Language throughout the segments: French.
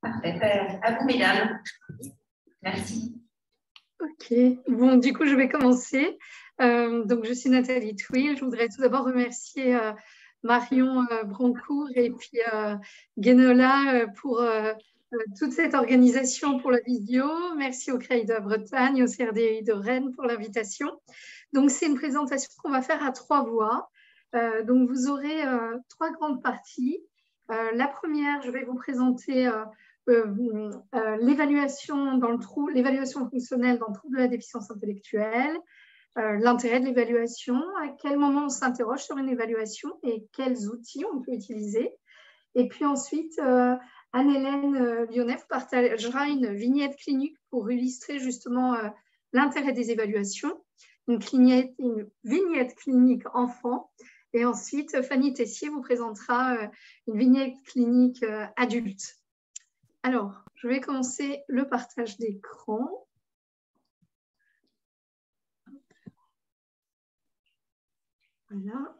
Parfait. À vous, mesdames. Merci. Ok. Bon, du coup, je vais commencer. Donc, je suis Nathalie Twil. Je voudrais tout d'abord remercier Marion Brancourt et puis Guénola pour toute cette organisation pour la vidéo. Merci au CREI de Bretagne, au CRDI de Rennes pour l'invitation. Donc, c'est une présentation qu'on va faire à 3 voix. Donc, vous aurez 3 grandes parties. La première, je vais vous présenter l'évaluation fonctionnelle dans le trouble de la déficience intellectuelle, l'intérêt de l'évaluation, à quel moment on s'interroge sur une évaluation et quels outils on peut utiliser. Et puis ensuite, Anne-Hélène Lyonnais partagera une vignette clinique pour illustrer justement l'intérêt des évaluations, une vignette clinique enfant. Et ensuite, Fanny Tessier vous présentera une vignette clinique adulte. Alors, je vais commencer le partage d'écran. Voilà.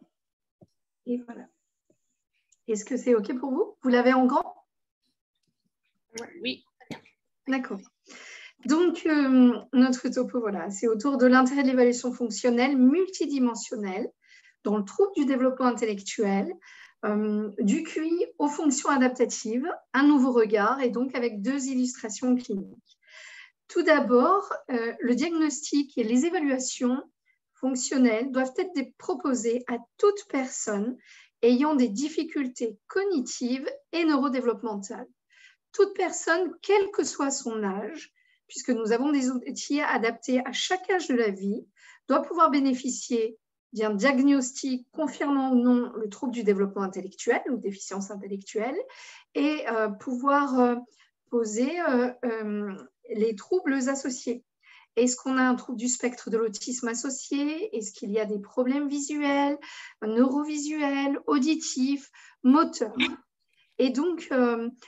Et voilà. Est-ce que c'est OK pour vous? Vous l'avez en grand? Oui. D'accord. Donc, notre topo, voilà, c'est autour de l'intérêt de l'évaluation fonctionnelle multidimensionnelle dans le trouble du développement intellectuel, du QI aux fonctions adaptatives, un nouveau regard, et donc avec 2 illustrations cliniques. Tout d'abord, le diagnostic et les évaluations fonctionnelles doivent être proposées à toute personne ayant des difficultés cognitives et neurodéveloppementales. Toute personne, quel que soit son âge, puisque nous avons des outils adaptés à chaque âge de la vie, doit pouvoir bénéficier d'un diagnostic confirmant ou non le trouble du développement intellectuel ou déficience intellectuelle et pouvoir poser les troubles associés. Est-ce qu'on a un trouble du spectre de l'autisme associé? Est-ce qu'il y a des problèmes visuels, neurovisuels, auditifs, moteurs? Et donc,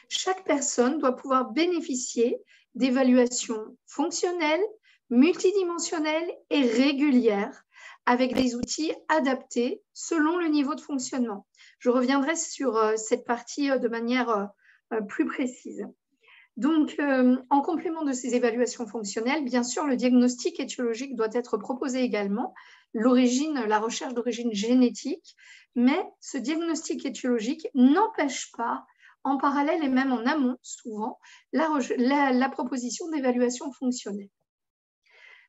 chaque personne doit pouvoir bénéficier d'évaluations fonctionnelles, multidimensionnelles et régulières avec des outils adaptés selon le niveau de fonctionnement. Je reviendrai sur cette partie de manière plus précise. Donc, en complément de ces évaluations fonctionnelles, bien sûr, le diagnostic étiologique doit être proposé également, la recherche d'origine génétique, mais ce diagnostic étiologique n'empêche pas, en parallèle et même en amont, souvent, la proposition d'évaluation fonctionnelle.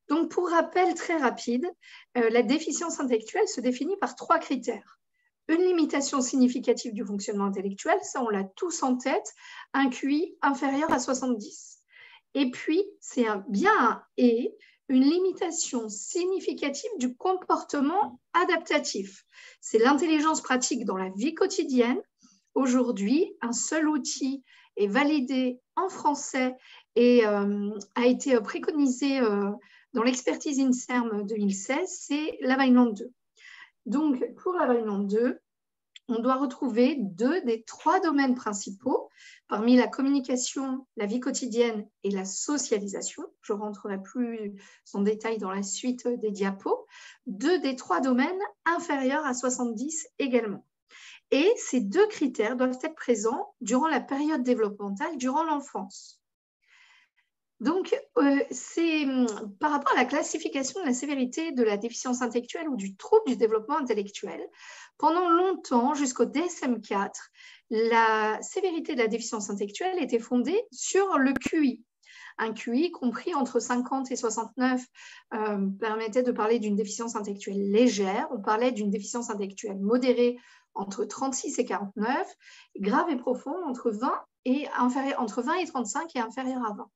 Donc, pour rappel très rapide, la déficience intellectuelle se définit par 3 critères. Une limitation significative du fonctionnement intellectuel, ça on l'a tous en tête, un QI inférieur à 70. Et puis, c'est bien un « et », une limitation significative du comportement adaptatif. C'est l'intelligence pratique dans la vie quotidienne. Aujourd'hui, un seul outil est validé en français et a été préconisé dans l'expertise INSERM 2016, c'est la Vineland 2. Donc, pour la Vineland 2, on doit retrouver 2 des 3 domaines principaux, parmi la communication, la vie quotidienne et la socialisation. Je rentrerai plus en détail dans la suite des diapos. 2 des 3 domaines inférieurs à 70 également. Et ces 2 critères doivent être présents durant la période développementale, durant l'enfance. Donc, c'est par rapport à la classification de la sévérité de la déficience intellectuelle ou du trouble du développement intellectuel, pendant longtemps, jusqu'au DSM-4, la sévérité de la déficience intellectuelle était fondée sur le QI. Un QI compris entre 50 et 69 permettait de parler d'une déficience intellectuelle légère. On parlait d'une déficience intellectuelle modérée entre 36 et 49, grave et profonde entre 20 et 35 et inférieure à 20.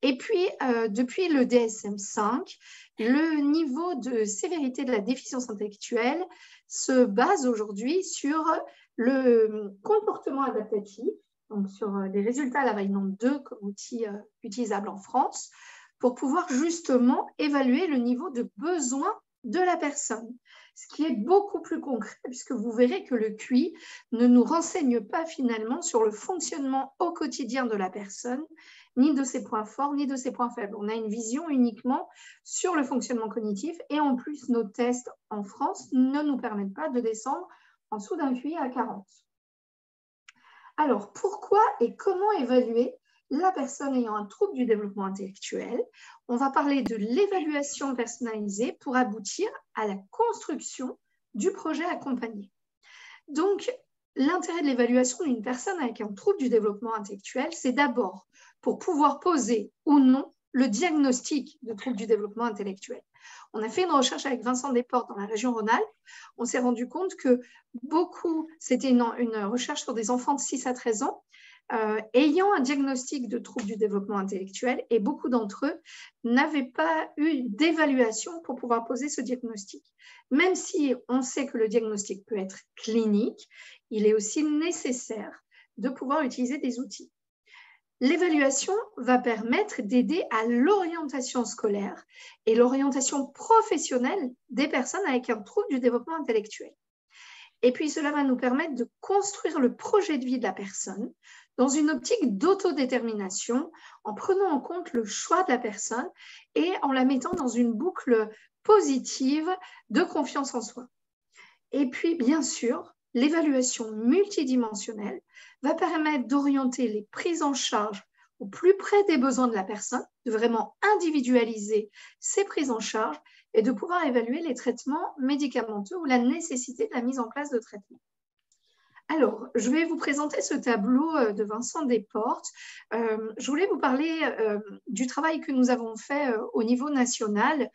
Et puis, depuis le DSM-5, le niveau de sévérité de la déficience intellectuelle se base aujourd'hui sur le comportement adaptatif, donc sur les résultats à la Vineland 2 comme outil utilisable en France, pour pouvoir justement évaluer le niveau de besoin de la personne, ce qui est beaucoup plus concret puisque vous verrez que le QI ne nous renseigne pas finalement sur le fonctionnement au quotidien de la personne, ni de ses points forts, ni de ses points faibles. On a une vision uniquement sur le fonctionnement cognitif et en plus, nos tests en France ne nous permettent pas de descendre en dessous d'un QI à 40. Alors, pourquoi et comment évaluer la personne ayant un trouble du développement intellectuel? On va parler de l'évaluation personnalisée pour aboutir à la construction du projet accompagné. Donc, l'intérêt de l'évaluation d'une personne avec un trouble du développement intellectuel, c'est d'abord pour pouvoir poser ou non le diagnostic de trouble du développement intellectuel. On a fait une recherche avec Vincent Desportes dans la région Rhône-Alpes. On s'est rendu compte que c'était une recherche sur des enfants de 6 à 13 ans, ayant un diagnostic de trouble du développement intellectuel, et beaucoup d'entre eux n'avaient pas eu d'évaluation pour pouvoir poser ce diagnostic. Même si on sait que le diagnostic peut être clinique, il est aussi nécessaire de pouvoir utiliser des outils. L'évaluation va permettre d'aider à l'orientation scolaire et l'orientation professionnelle des personnes avec un trouble du développement intellectuel. Et puis, cela va nous permettre de construire le projet de vie de la personne dans une optique d'autodétermination, en prenant en compte le choix de la personne et en la mettant dans une boucle positive de confiance en soi. Et puis, bien sûr, l'évaluation multidimensionnelle va permettre d'orienter les prises en charge au plus près des besoins de la personne, de vraiment individualiser ces prises en charge et de pouvoir évaluer les traitements médicamenteux ou la nécessité de la mise en place de traitements. Alors, je vais vous présenter ce tableau de Vincent Desportes. Je voulais vous parler du travail que nous avons fait au niveau national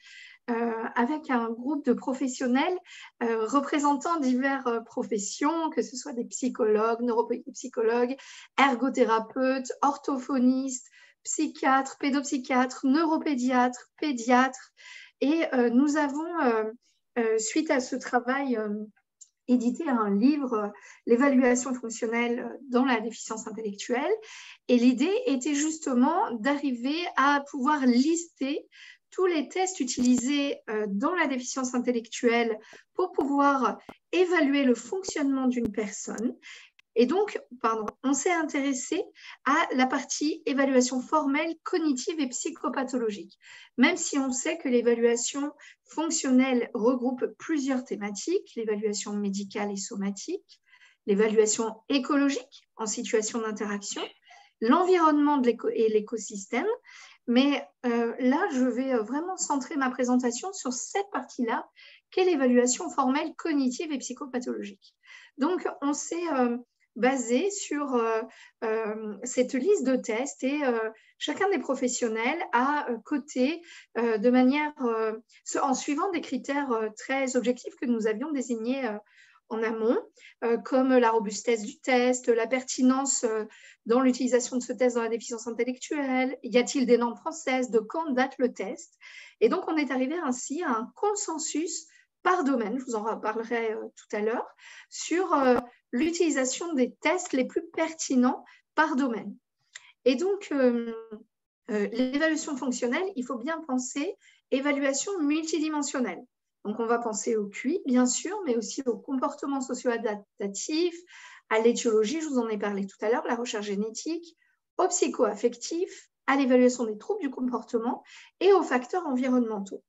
avec un groupe de professionnels représentant diverses professions, que ce soit des psychologues, neuropsychologues, ergothérapeutes, orthophonistes, psychiatres, pédopsychiatres, neuropédiatres, pédiatres. Et nous avons, suite à ce travail, édité un livre, l'évaluation fonctionnelle dans la déficience intellectuelle. Et l'idée était justement d'arriver à pouvoir lister tous les tests utilisés dans la déficience intellectuelle pour pouvoir évaluer le fonctionnement d'une personne. Et donc, on s'est intéressé à la partie évaluation formelle, cognitive et psychopathologique. Même si on sait que l'évaluation fonctionnelle regroupe plusieurs thématiques, l'évaluation médicale et somatique, l'évaluation écologique en situation d'interaction, l'environnement et l'écosystème. Mais là, je vais vraiment centrer ma présentation sur cette partie-là, qu'est l'évaluation formelle, cognitive et psychopathologique. Donc, on s'est basé sur cette liste de tests et chacun des professionnels a coté de manière, en suivant des critères très objectifs que nous avions désignés en amont, comme la robustesse du test, la pertinence dans l'utilisation de ce test dans la déficience intellectuelle, y a-t-il des normes françaises, de quand date le test? Et donc, on est arrivé ainsi à un consensus par domaine, je vous en reparlerai tout à l'heure, sur l'utilisation des tests les plus pertinents par domaine. Et donc, l'évaluation fonctionnelle, il faut bien penser évaluation multidimensionnelle. Donc, on va penser au QI, bien sûr, mais aussi au comportement socio-adaptatif, à l'étiologie, je vous en ai parlé tout à l'heure, la recherche génétique, au psycho-affectif, à l'évaluation des troubles du comportement et aux facteurs environnementaux.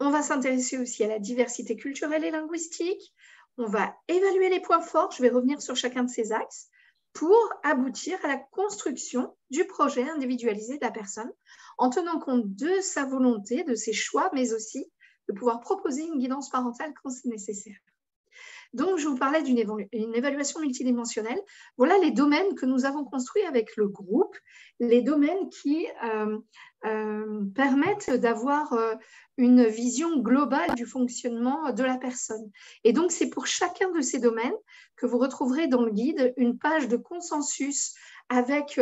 On va s'intéresser aussi à la diversité culturelle et linguistique. On va évaluer les points forts, je vais revenir sur chacun de ces axes, pour aboutir à la construction du projet individualisé de la personne, en tenant compte de sa volonté, de ses choix, mais aussi de pouvoir proposer une guidance parentale quand c'est nécessaire. Donc, je vous parlais d'une évaluation multidimensionnelle. Voilà les domaines que nous avons construits avec le groupe, les domaines qui permettent d'avoir une vision globale du fonctionnement de la personne. Et donc, c'est pour chacun de ces domaines que vous retrouverez dans le guide une page de consensus avec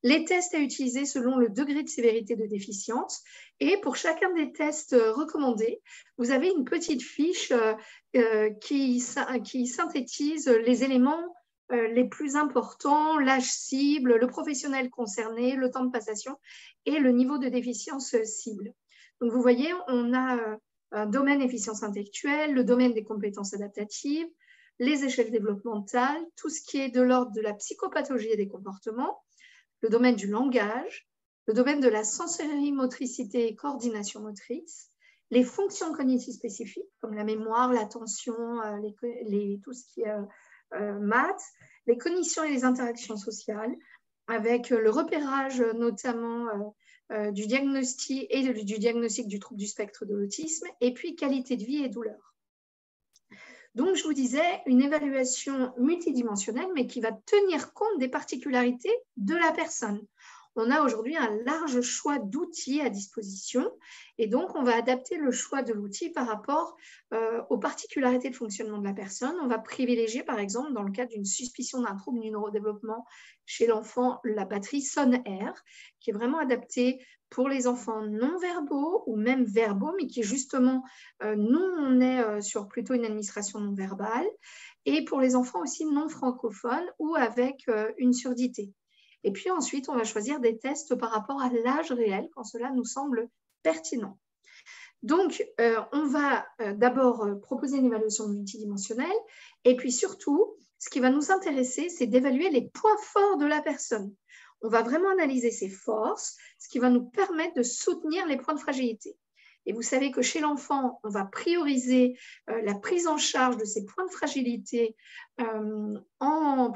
les tests à utiliser selon le degré de sévérité de déficience. Et pour chacun des tests recommandés, vous avez une petite fiche qui synthétise les éléments les plus importants, l'âge cible, le professionnel concerné, le temps de passation et le niveau de déficience cible. Donc, vous voyez, on a un domaine efficience intellectuelle, le domaine des compétences adaptatives, les échelles développementales, tout ce qui est de l'ordre de la psychopathologie et des comportements, le domaine du langage, le domaine de la sensorimotricité et coordination motrice, les fonctions cognitives spécifiques comme la mémoire, l'attention, tout ce qui est maths, les cognitions et les interactions sociales, avec le repérage notamment du diagnostic et du diagnostic du trouble du spectre de l'autisme, et puis qualité de vie et douleur. Donc, je vous disais, une évaluation multidimensionnelle, mais qui va tenir compte des particularités de la personne. On a aujourd'hui un large choix d'outils à disposition et donc on va adapter le choix de l'outil par rapport aux particularités de fonctionnement de la personne. On va privilégier par exemple dans le cas d'une suspicion d'un trouble du neurodéveloppement chez l'enfant la batterie SON-R qui est vraiment adaptée pour les enfants non verbaux ou même verbaux mais qui justement, nous on est sur plutôt une administration non verbale et pour les enfants aussi non francophones ou avec une surdité. Et puis ensuite, on va choisir des tests par rapport à l'âge réel quand cela nous semble pertinent. Donc, on va d'abord proposer une évaluation multidimensionnelle et puis surtout, ce qui va nous intéresser, c'est d'évaluer les points forts de la personne. On va vraiment analyser ses forces, ce qui va nous permettre de soutenir les points de fragilité. Et vous savez que chez l'enfant, on va prioriser la prise en charge de ces points de fragilité en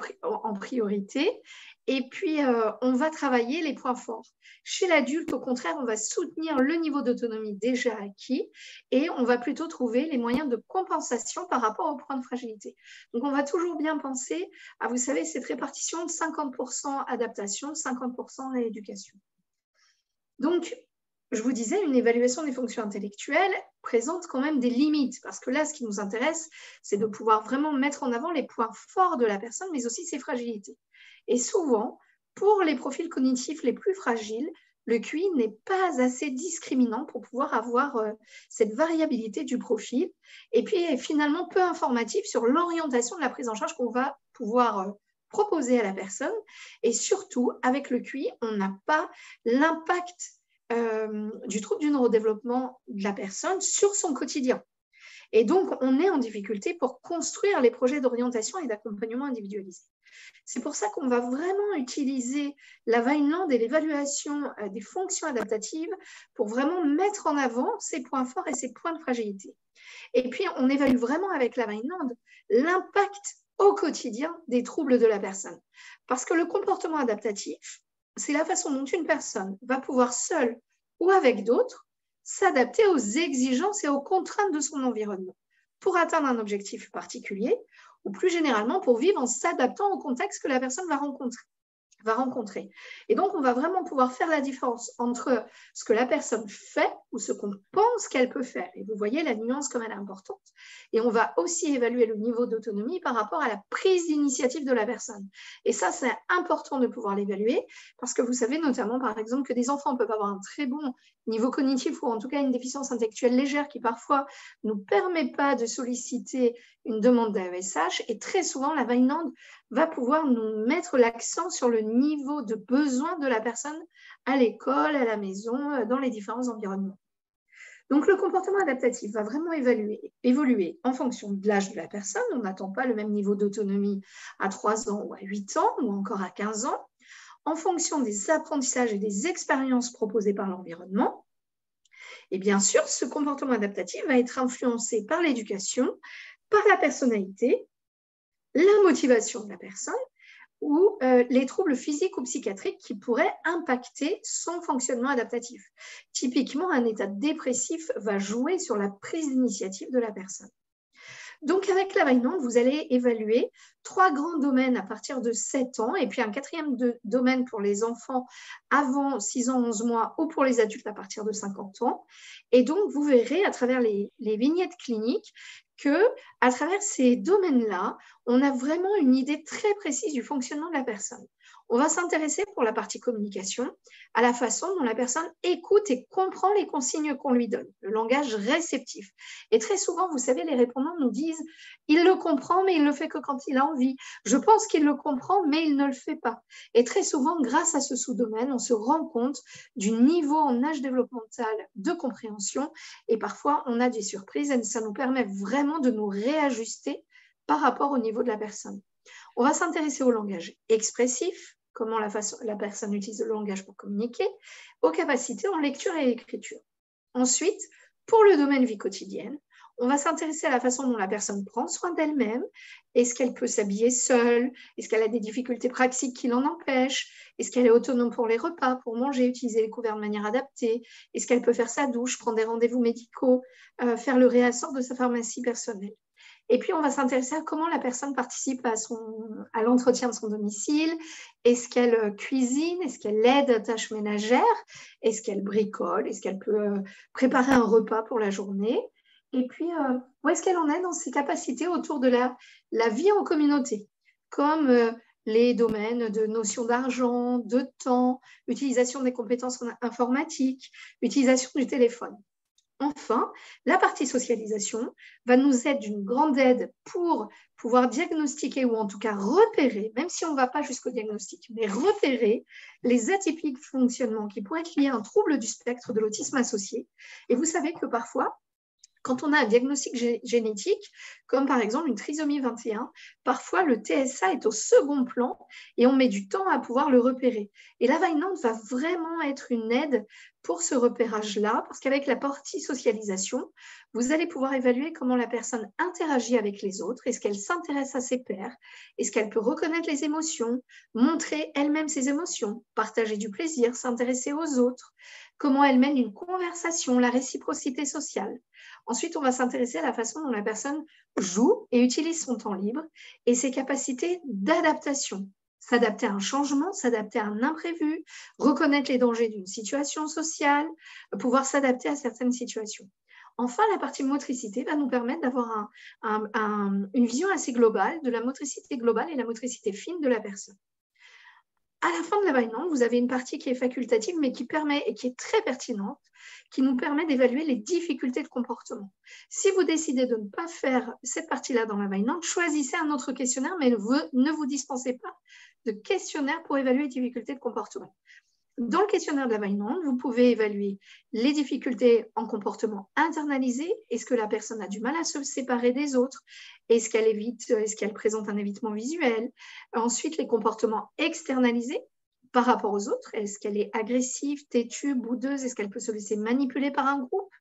priorité. Et puis, on va travailler les points forts. Chez l'adulte, au contraire, on va soutenir le niveau d'autonomie déjà acquis et on va plutôt trouver les moyens de compensation par rapport aux points de fragilité. Donc, on va toujours bien penser à, vous savez, cette répartition de 50% adaptation, 50% rééducation. Donc, je vous disais, une évaluation des fonctions intellectuelles présente quand même des limites parce que là, ce qui nous intéresse, c'est de pouvoir vraiment mettre en avant les points forts de la personne, mais aussi ses fragilités. Et souvent, pour les profils cognitifs les plus fragiles, le QI n'est pas assez discriminant pour pouvoir avoir cette variabilité du profil et puis finalement peu informatif sur l'orientation de la prise en charge qu'on va pouvoir proposer à la personne. Et surtout, avec le QI, on n'a pas l'impact du trouble du neurodéveloppement de la personne sur son quotidien. Et donc, on est en difficulté pour construire les projets d'orientation et d'accompagnement individualisé. C'est pour ça qu'on va vraiment utiliser la Vineland et l'évaluation des fonctions adaptatives pour vraiment mettre en avant ses points forts et ses points de fragilité. Et puis, on évalue vraiment avec la Vineland l'impact au quotidien des troubles de la personne. Parce que le comportement adaptatif, c'est la façon dont une personne va pouvoir seule ou avec d'autres s'adapter aux exigences et aux contraintes de son environnement pour atteindre un objectif particulier ou plus généralement pour vivre en s'adaptant au contexte que la personne va rencontrer. Et donc, on va vraiment pouvoir faire la différence entre ce que la personne fait ou ce qu'on pense qu'elle peut faire. Et vous voyez la nuance comme elle est importante. Et on va aussi évaluer le niveau d'autonomie par rapport à la prise d'initiative de la personne. Et ça, c'est important de pouvoir l'évaluer parce que vous savez notamment, par exemple, que des enfants peuvent avoir un très bon niveau cognitif ou en tout cas une déficience intellectuelle légère qui parfois ne nous permet pas de solliciter une demande d'AESH. Et très souvent, la Vineland va pouvoir nous mettre l'accent sur le niveau de besoin de la personne à l'école, à la maison, dans les différents environnements. Donc, le comportement adaptatif va vraiment évoluer en fonction de l'âge de la personne. On n'attend pas le même niveau d'autonomie à 3 ans ou à 8 ans ou encore à 15 ans, en fonction des apprentissages et des expériences proposées par l'environnement. Et bien sûr, ce comportement adaptatif va être influencé par l'éducation, par la personnalité, la motivation de la personne ou les troubles physiques ou psychiatriques qui pourraient impacter son fonctionnement adaptatif. Typiquement, un état dépressif va jouer sur la prise d'initiative de la personne. Donc, avec la Vineland, vous allez évaluer 3 grands domaines à partir de 7 ans et puis un 4e domaine pour les enfants avant 6 ans, 11 mois ou pour les adultes à partir de 50 ans. Et donc, vous verrez à travers les vignettes cliniques qu'à travers ces domaines-là, on a vraiment une idée très précise du fonctionnement de la personne. On va s'intéresser pour la partie communication à la façon dont la personne écoute et comprend les consignes qu'on lui donne, le langage réceptif. Et très souvent, vous savez, les répondants nous disent « il le comprend, mais il le fait que quand il a envie. Je pense qu'il le comprend, mais il ne le fait pas. » Et très souvent, grâce à ce sous-domaine, on se rend compte du niveau en âge développemental de compréhension et parfois, on a des surprises et ça nous permet vraiment de nous réajuster par rapport au niveau de la personne. On va s'intéresser au langage expressif, comment la personne utilise le langage pour communiquer, aux capacités en lecture et écriture. Ensuite, pour le domaine vie quotidienne, On va s'intéresser à la façon dont la personne prend soin d'elle-même. Est-ce qu'elle peut s'habiller seule? Est-ce qu'elle a des difficultés pratiques qui l'en empêchent? Est-ce qu'elle est autonome pour les repas, pour manger, utiliser les couverts de manière adaptée? Est-ce qu'elle peut faire sa douche, prendre des rendez-vous médicaux, faire le réassort de sa pharmacie personnelle? Et puis, on va s'intéresser à comment la personne participe à l'entretien de son domicile. Est-ce qu'elle cuisine? Est-ce qu'elle aide à tâches ménagères? Est-ce qu'elle bricole? Est-ce qu'elle peut préparer un repas pour la journée? Et puis, où est-ce qu'elle en est dans ses capacités autour de la vie en communauté, comme les domaines de notion d'argent, de temps, utilisation des compétences informatiques, utilisation du téléphone. Enfin, la partie socialisation va nous être d'une grande aide pour pouvoir diagnostiquer ou en tout cas repérer, même si on ne va pas jusqu'au diagnostic, mais repérer les atypiques fonctionnements qui pourraient être liés à un trouble du spectre de l'autisme associé. Et vous savez que parfois, quand on a un diagnostic génétique, comme par exemple une trisomie 21, parfois le TSA est au second plan et on met du temps à pouvoir le repérer. Et la Weinand va vraiment être une aide pour ce repérage-là, parce qu'avec la partie socialisation, vous allez pouvoir évaluer comment la personne interagit avec les autres, est-ce qu'elle s'intéresse à ses pairs, est-ce qu'elle peut reconnaître les émotions, montrer elle-même ses émotions, partager du plaisir, s'intéresser aux autres, comment elle mène une conversation, la réciprocité sociale. Ensuite, on va s'intéresser à la façon dont la personne joue et utilise son temps libre et ses capacités d'adaptation. S'adapter à un changement, s'adapter à un imprévu, reconnaître les dangers d'une situation sociale, pouvoir s'adapter à certaines situations. Enfin, la partie motricité va nous permettre d'avoir une vision assez globale de la motricité globale et la motricité fine de la personne. À la fin de la Weinand, vous avez une partie qui est facultative, mais qui permet et qui est très pertinente, qui nous permet d'évaluer les difficultés de comportement. Si vous décidez de ne pas faire cette partie-là dans la Weinand, choisissez un autre questionnaire, mais ne vous dispensez pas de questionnaire pour évaluer les difficultés de comportement. Dans le questionnaire de la Weinand, vous pouvez évaluer les difficultés en comportement internalisé. Est-ce que la personne a du mal à se séparer des autres? Est-ce qu'elle évite, est-ce qu'elle présente un évitement visuel? Ensuite, les comportements externalisés par rapport aux autres. Est-ce qu'elle est agressive, têtue, boudeuse? Est-ce qu'elle peut se laisser manipuler par un groupe?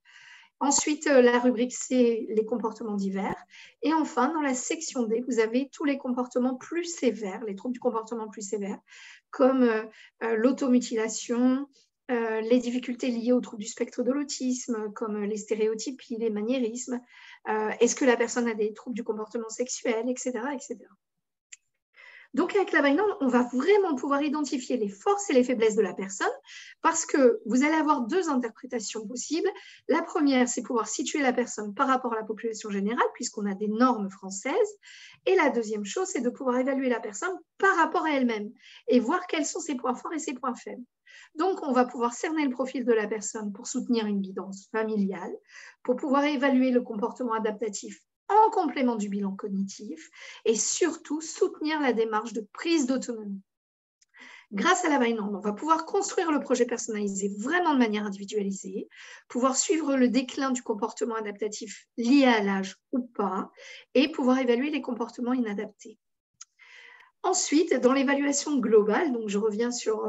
Ensuite, la rubrique C, les comportements divers. Et enfin, dans la section D, vous avez tous les comportements plus sévères, les troubles du comportement plus sévères, comme l'automutilation, les difficultés liées aux troubles du spectre de l'autisme, comme les stéréotypies, les maniérismes. Est-ce que la personne a des troubles du comportement sexuel, etc., etc. Donc, avec la Weinand, on va vraiment pouvoir identifier les forces et les faiblesses de la personne parce que vous allez avoir deux interprétations possibles. La première, c'est pouvoir situer la personne par rapport à la population générale puisqu'on a des normes françaises. Et la deuxième chose, c'est de pouvoir évaluer la personne par rapport à elle-même et voir quels sont ses points forts et ses points faibles. Donc, on va pouvoir cerner le profil de la personne pour soutenir une guidance familiale, pour pouvoir évaluer le comportement adaptatif en complément du bilan cognitif et surtout soutenir la démarche de prise d'autonomie. Grâce à la Weinand, on va pouvoir construire le projet personnalisé vraiment de manière individualisée, pouvoir suivre le déclin du comportement adaptatif lié à l'âge ou pas et pouvoir évaluer les comportements inadaptés. Ensuite, dans l'évaluation globale, donc je reviens sur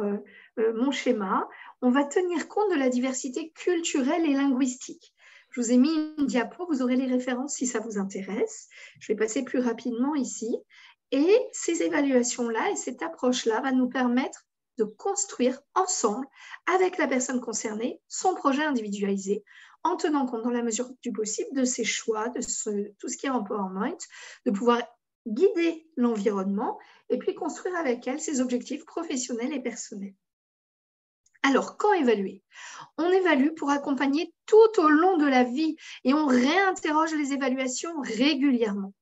mon schéma, on va tenir compte de la diversité culturelle et linguistique. Je vous ai mis une diapo, vous aurez les références si ça vous intéresse. Je vais passer plus rapidement ici. Et ces évaluations-là et cette approche-là va nous permettre de construire ensemble, avec la personne concernée, son projet individualisé, en tenant compte dans la mesure du possible de ses choix, de tout ce qui est empowerment, de pouvoir guider l'environnement et puis construire avec elle ses objectifs professionnels et personnels. Alors, quand évaluer? On évalue pour accompagner tout au long de la vie et on réinterroge les évaluations régulièrement.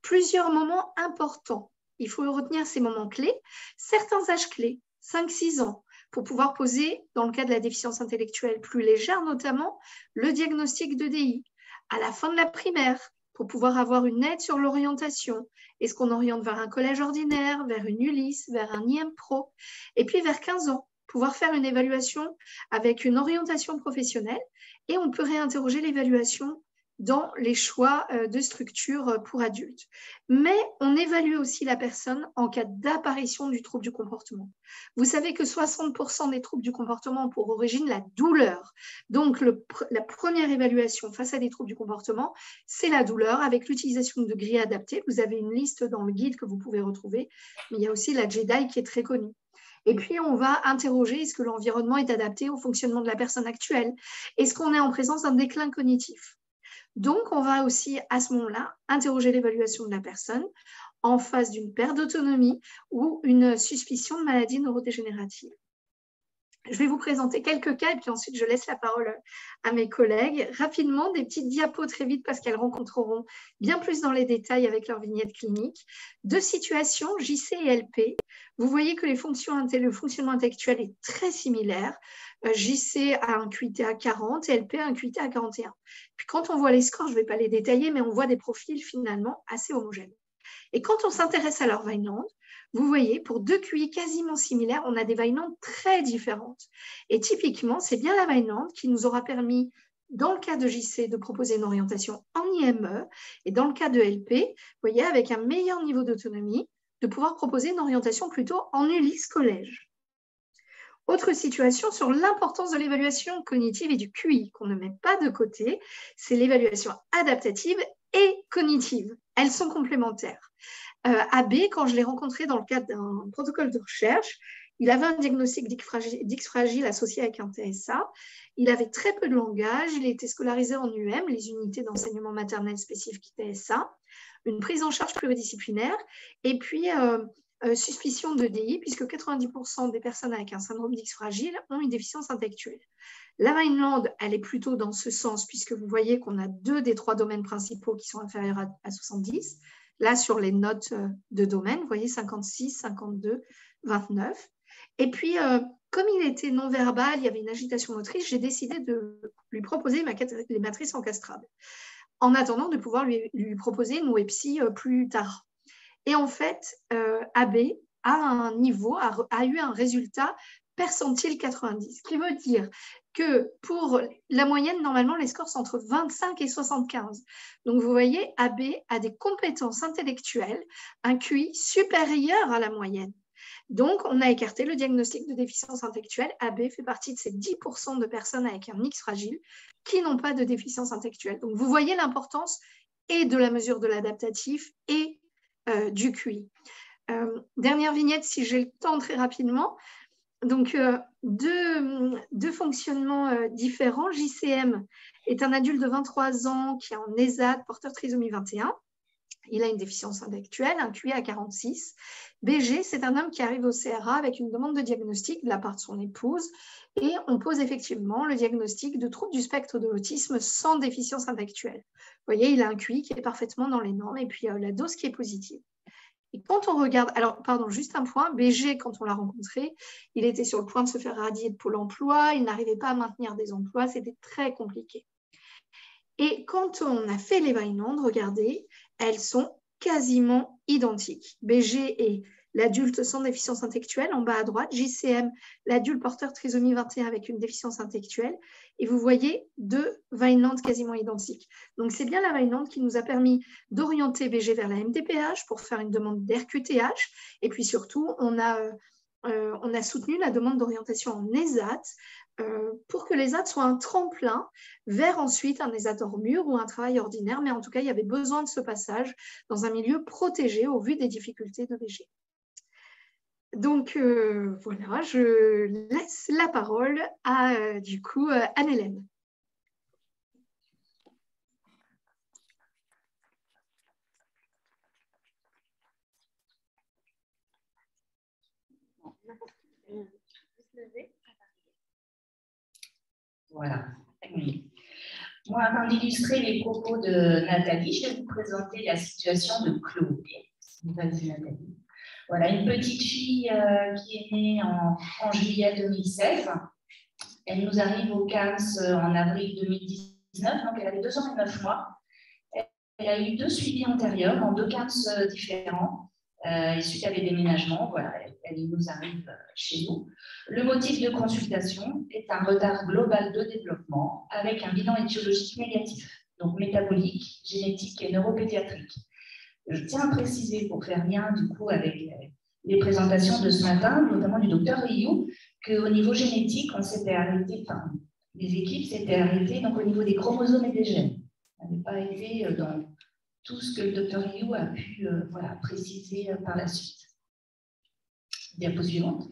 Plusieurs moments importants. Il faut retenir ces moments clés, certains âges clés, 5-6 ans, pour pouvoir poser, dans le cas de la déficience intellectuelle plus légère notamment, le diagnostic de DI. À la fin de la primaire, pour pouvoir avoir une aide sur l'orientation. Est-ce qu'on oriente vers un collège ordinaire, vers une Ulysse, vers un IM Pro? Et puis vers 15 ans, pouvoir faire une évaluation avec une orientation professionnelle et on peut réinterroger l'évaluation dans les choix de structure pour adultes. Mais on évalue aussi la personne en cas d'apparition du trouble du comportement. Vous savez que 60% des troubles du comportement ont pour origine la douleur. Donc, la première évaluation face à des troubles du comportement, c'est la douleur avec l'utilisation de grilles adaptées. Vous avez une liste dans le guide que vous pouvez retrouver, mais il y a aussi la JEDI qui est très connue. Et puis, on va interroger est-ce que l'environnement est adapté au fonctionnement de la personne actuelle? Est-ce qu'on est en présence d'un déclin cognitif? Donc, on va aussi, à ce moment-là, interroger l'évaluation de la personne en face d'une perte d'autonomie ou une suspicion de maladie neurodégénérative. Je vais vous présenter quelques cas et puis ensuite, je laisse la parole à mes collègues. Rapidement, des petites diapos très vite parce qu'elles rencontreront bien plus dans les détails avec leur vignette clinique. Deux situations, JC et LP. Vous voyez que le fonctionnement intellectuel est très similaire. JC a un QIT à 40 et LP a un QIT à 41. Puis quand on voit les scores, je ne vais pas les détailler, mais on voit des profils finalement assez homogènes. Et quand on s'intéresse à leur Vineland, vous voyez, pour deux QI quasiment similaires, on a des Vineland très différentes. Et typiquement, c'est bien la Vineland qui nous aura permis, dans le cas de JC, de proposer une orientation en IME, et dans le cas de LP, vous voyez, avec un meilleur niveau d'autonomie, de pouvoir proposer une orientation plutôt en Ulysse collège. Autre situation sur l'importance de l'évaluation cognitive et du QI, qu'on ne met pas de côté, c'est l'évaluation adaptative et cognitive. Elles sont complémentaires. AB, quand je l'ai rencontré dans le cadre d'un protocole de recherche, il avait un diagnostic d'X fragile associé avec un TSA. Il avait très peu de langage. Il était scolarisé en UM, les unités d'enseignement maternel spécifique TSA, une prise en charge pluridisciplinaire et puis suspicion de DI, puisque 90% des personnes avec un syndrome d'X fragile ont une déficience intellectuelle. La Vineland, elle est plutôt dans ce sens, puisque vous voyez qu'on a 2 des 3 domaines principaux qui sont inférieurs à 70. Là, sur les notes de domaine, vous voyez 56, 52, 29. Et puis, comme il était non-verbal, il y avait une agitation motrice, j'ai décidé de lui proposer les matrices encastrables, en attendant de pouvoir lui proposer une WEPSI plus tard. Et en fait, AB a eu un résultat percentile 90, ce qui veut dire que pour la moyenne, normalement, les scores sont entre 25 et 75. Donc, vous voyez, AB a des compétences intellectuelles, un QI supérieur à la moyenne. Donc, on a écarté le diagnostic de déficience intellectuelle. AB fait partie de ces 10% de personnes avec un X fragile qui n'ont pas de déficience intellectuelle. Donc, vous voyez l'importance et de la mesure de l'adaptatif et du QI. Dernière vignette, si j'ai le temps, très rapidement. Donc, deux fonctionnements différents. JCM est un adulte de 23 ans qui est en ESAD, porteur de trisomie 21. Il a une déficience intellectuelle, un QI à 46. BG, c'est un homme qui arrive au CRA avec une demande de diagnostic de la part de son épouse et on pose effectivement le diagnostic de trouble du spectre de l'autisme sans déficience intellectuelle. Vous voyez, il a un QI qui est parfaitement dans les normes et puis la dose qui est positive. Et quand on regarde, alors pardon, juste un point, BG, quand on l'a rencontré, il était sur le point de se faire radier de Pôle emploi, il n'arrivait pas à maintenir des emplois, c'était très compliqué. Et quand on a fait les Vineland, regardez, elles sont quasiment identiques. BG est l'adulte sans déficience intellectuelle, en bas à droite, JCM, l'adulte porteur de trisomie 21 avec une déficience intellectuelle, et vous voyez 2 Vineland quasiment identiques. Donc c'est bien la Vineland qui nous a permis d'orienter BG vers la MDPH pour faire une demande d'RQTH, et puis surtout, on a soutenu la demande d'orientation en ESAT, pour que l'ESAT soit un tremplin vers ensuite un ESAT hors mur ou un travail ordinaire, mais en tout cas, il y avait besoin de ce passage dans un milieu protégé au vu des difficultés de BG. Donc, voilà, je laisse la parole à, du coup, Anne-Hélène. Voilà. Moi, avant d'illustrer les propos de Nathalie, je vais vous présenter la situation de Chloé. Vas-y, Nathalie. Voilà, une petite fille qui est née en juillet 2016. Elle nous arrive au CAMS en avril 2019, donc elle avait 2 ans et 9 mois. Elle a eu 2 suivis antérieurs dans 2 CAMS différents. Et suite à des déménagements, voilà, elle nous arrive chez nous. Le motif de consultation est un retard global de développement avec un bilan étiologique négatif. donc métabolique, génétique et neuropédiatrique. Je tiens à préciser, pour faire lien du coup avec les présentations de ce matin, notamment du docteur Rioux, qu'au niveau génétique, on s'était arrêté, enfin, les équipes s'étaient arrêtées donc, au niveau des chromosomes et des gènes. On n'avait pas été dans tout ce que le docteur Rioux a pu voilà, préciser par la suite. Diapo suivante.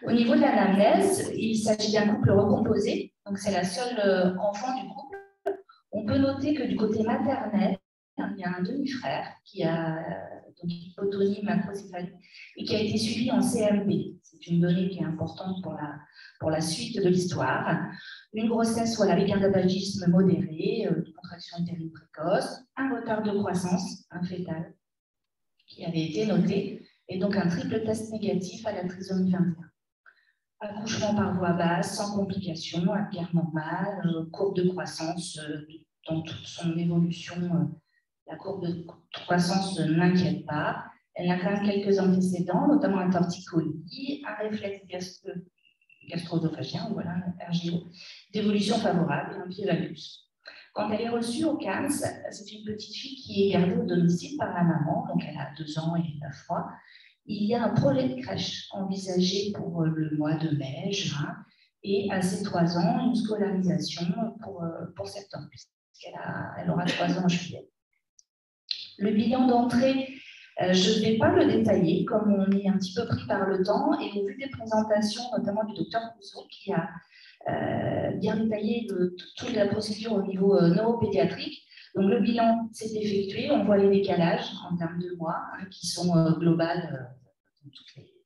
Au niveau de l'anamnèse, il s'agit d'un couple recomposé, donc c'est la seule enfant du couple. On peut noter que du côté maternel, il y a un demi-frère qui a donc hypotonie macrocéphalique et qui a été suivi en CMB. C'est une donnée qui est importante pour la suite de l'histoire. Une grossesse voilà, avec un tabagisme modéré, contraction utérine précoce, un retard de croissance, un fœtal qui avait été noté, et donc un triple test négatif à la trisomie 21. Accouchement par voie basse, sans complications, un pierre normale, courbe de croissance dans toute son évolution. La courbe de croissance n'inquiète pas. Elle a quand même quelques antécédents, notamment un torticolis, un réflexe gastro-œsophagien, voilà, un RGO, d'évolution favorable et un pied valgus. Quand elle est reçue au CAMS, c'est une petite fille qui est gardée au domicile par la maman, donc elle a 2 ans et 9 mois. Il y a un projet de crèche envisagé pour le mois de mai, juin, et à ses 3 ans, une scolarisation pour septembre, puisqu'elle aura 3 ans en juillet. Le bilan d'entrée, je ne vais pas le détailler, comme on est un petit peu pris par le temps, et au vu des présentations, notamment du docteur Rousseau, qui a bien détaillé toute la procédure au niveau neuropédiatrique. Donc le bilan s'est effectué, on voit les décalages en termes de mois, qui sont globales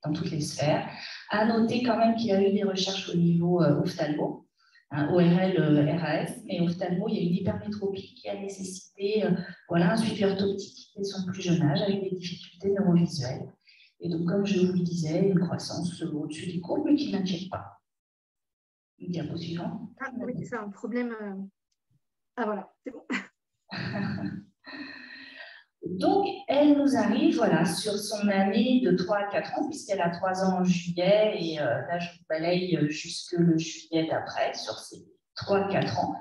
dans toutes les sphères. À noter quand même qu'il y a eu des recherches au niveau ophtalmo, ORL, RAS, mais ophtalmo, il y a une hypermétropie qui a nécessité voilà, un suivi orthoptique dès son plus jeune âge avec des difficultés neurovisuelles. Et donc, comme je vous le disais, une croissance au-dessus des courbes, mais qui n'inquiète pas. Diapo suivant. Ah oui, c'est un problème. Ah voilà, c'est bon. Donc, elle nous arrive voilà, sur son année de 3 à 4 ans, puisqu'elle a 3 ans en juillet, et là, je vous balaye jusque le juillet d'après, sur ces 3-4 ans.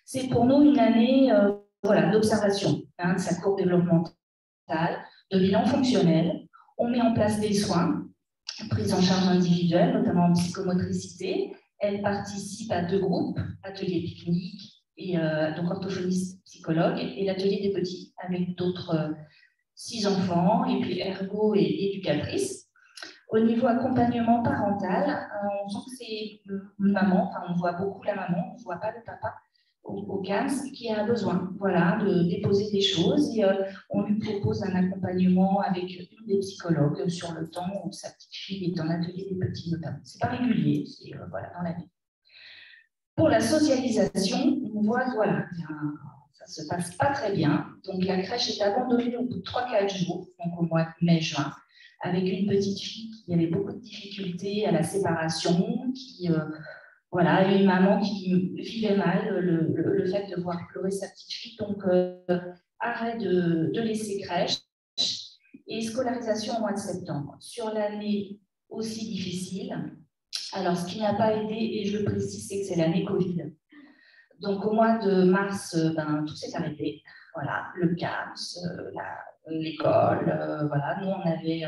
C'est pour nous une année voilà, d'observation de sa courbe développementale, de bilan fonctionnel. On met en place des soins, prise en charge individuelle, notamment en psychomotricité. Elle participe à 2 groupes, atelier pique-nique, et donc orthophoniste, psychologue, et l'atelier des petits, avec d'autres 6 enfants, et puis ergo et éducatrice. Au niveau accompagnement parental, on sent que c'est une maman, enfin on voit beaucoup la maman, on ne voit pas le papa au CAMS, qui a besoin voilà, de déposer des choses, et on lui propose un accompagnement avec une des psychologues sur le temps où sa petite fille est en atelier des petits notamment. Ce n'est pas régulier, c'est voilà, dans la vie. Pour la socialisation, on voit, voilà, ça ne se passe pas très bien. Donc, la crèche est abandonnée au bout de 3-4 jours, donc au mois de mai-juin, avec une petite fille qui avait beaucoup de difficultés à la séparation, qui, voilà, une maman qui vivait mal le fait de voir pleurer sa petite fille. Donc, arrêt de laisser crèche et scolarisation au mois de septembre. Sur l'année aussi difficile, alors, ce qui n'a pas aidé, et je le précise, c'est que c'est l'année Covid. Donc, au mois de mars, tout s'est arrêté. Voilà, le CAMS, l'école, voilà. Nous, on n'avait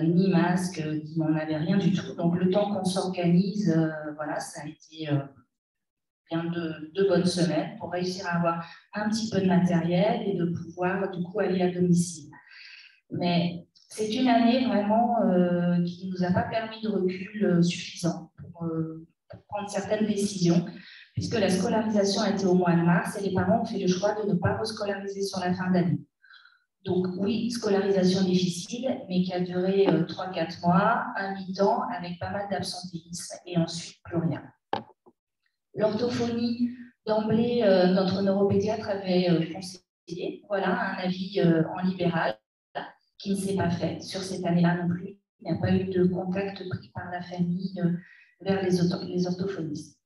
ni masque, on n'avait rien du tout. Donc, le temps qu'on s'organise, voilà, ça a été bien 2 bonnes semaines pour réussir à avoir un petit peu de matériel et de pouvoir, du coup, aller à domicile. Mais c'est une année vraiment qui ne nous a pas permis de recul suffisant pour prendre certaines décisions, puisque la scolarisation a été au mois de mars et les parents ont fait le choix de ne pas rescolariser sur la fin d'année. Donc oui, scolarisation difficile, mais qui a duré 3-4 mois, un mi-temps avec pas mal d'absentéisme et ensuite plus rien. L'orthophonie, d'emblée, notre neuropédiatre avait conseillé voilà, un avis en libéral, qui ne s'est pas fait sur cette année-là non plus. Il n'y a pas eu de contact pris par la famille vers les orthophonistes.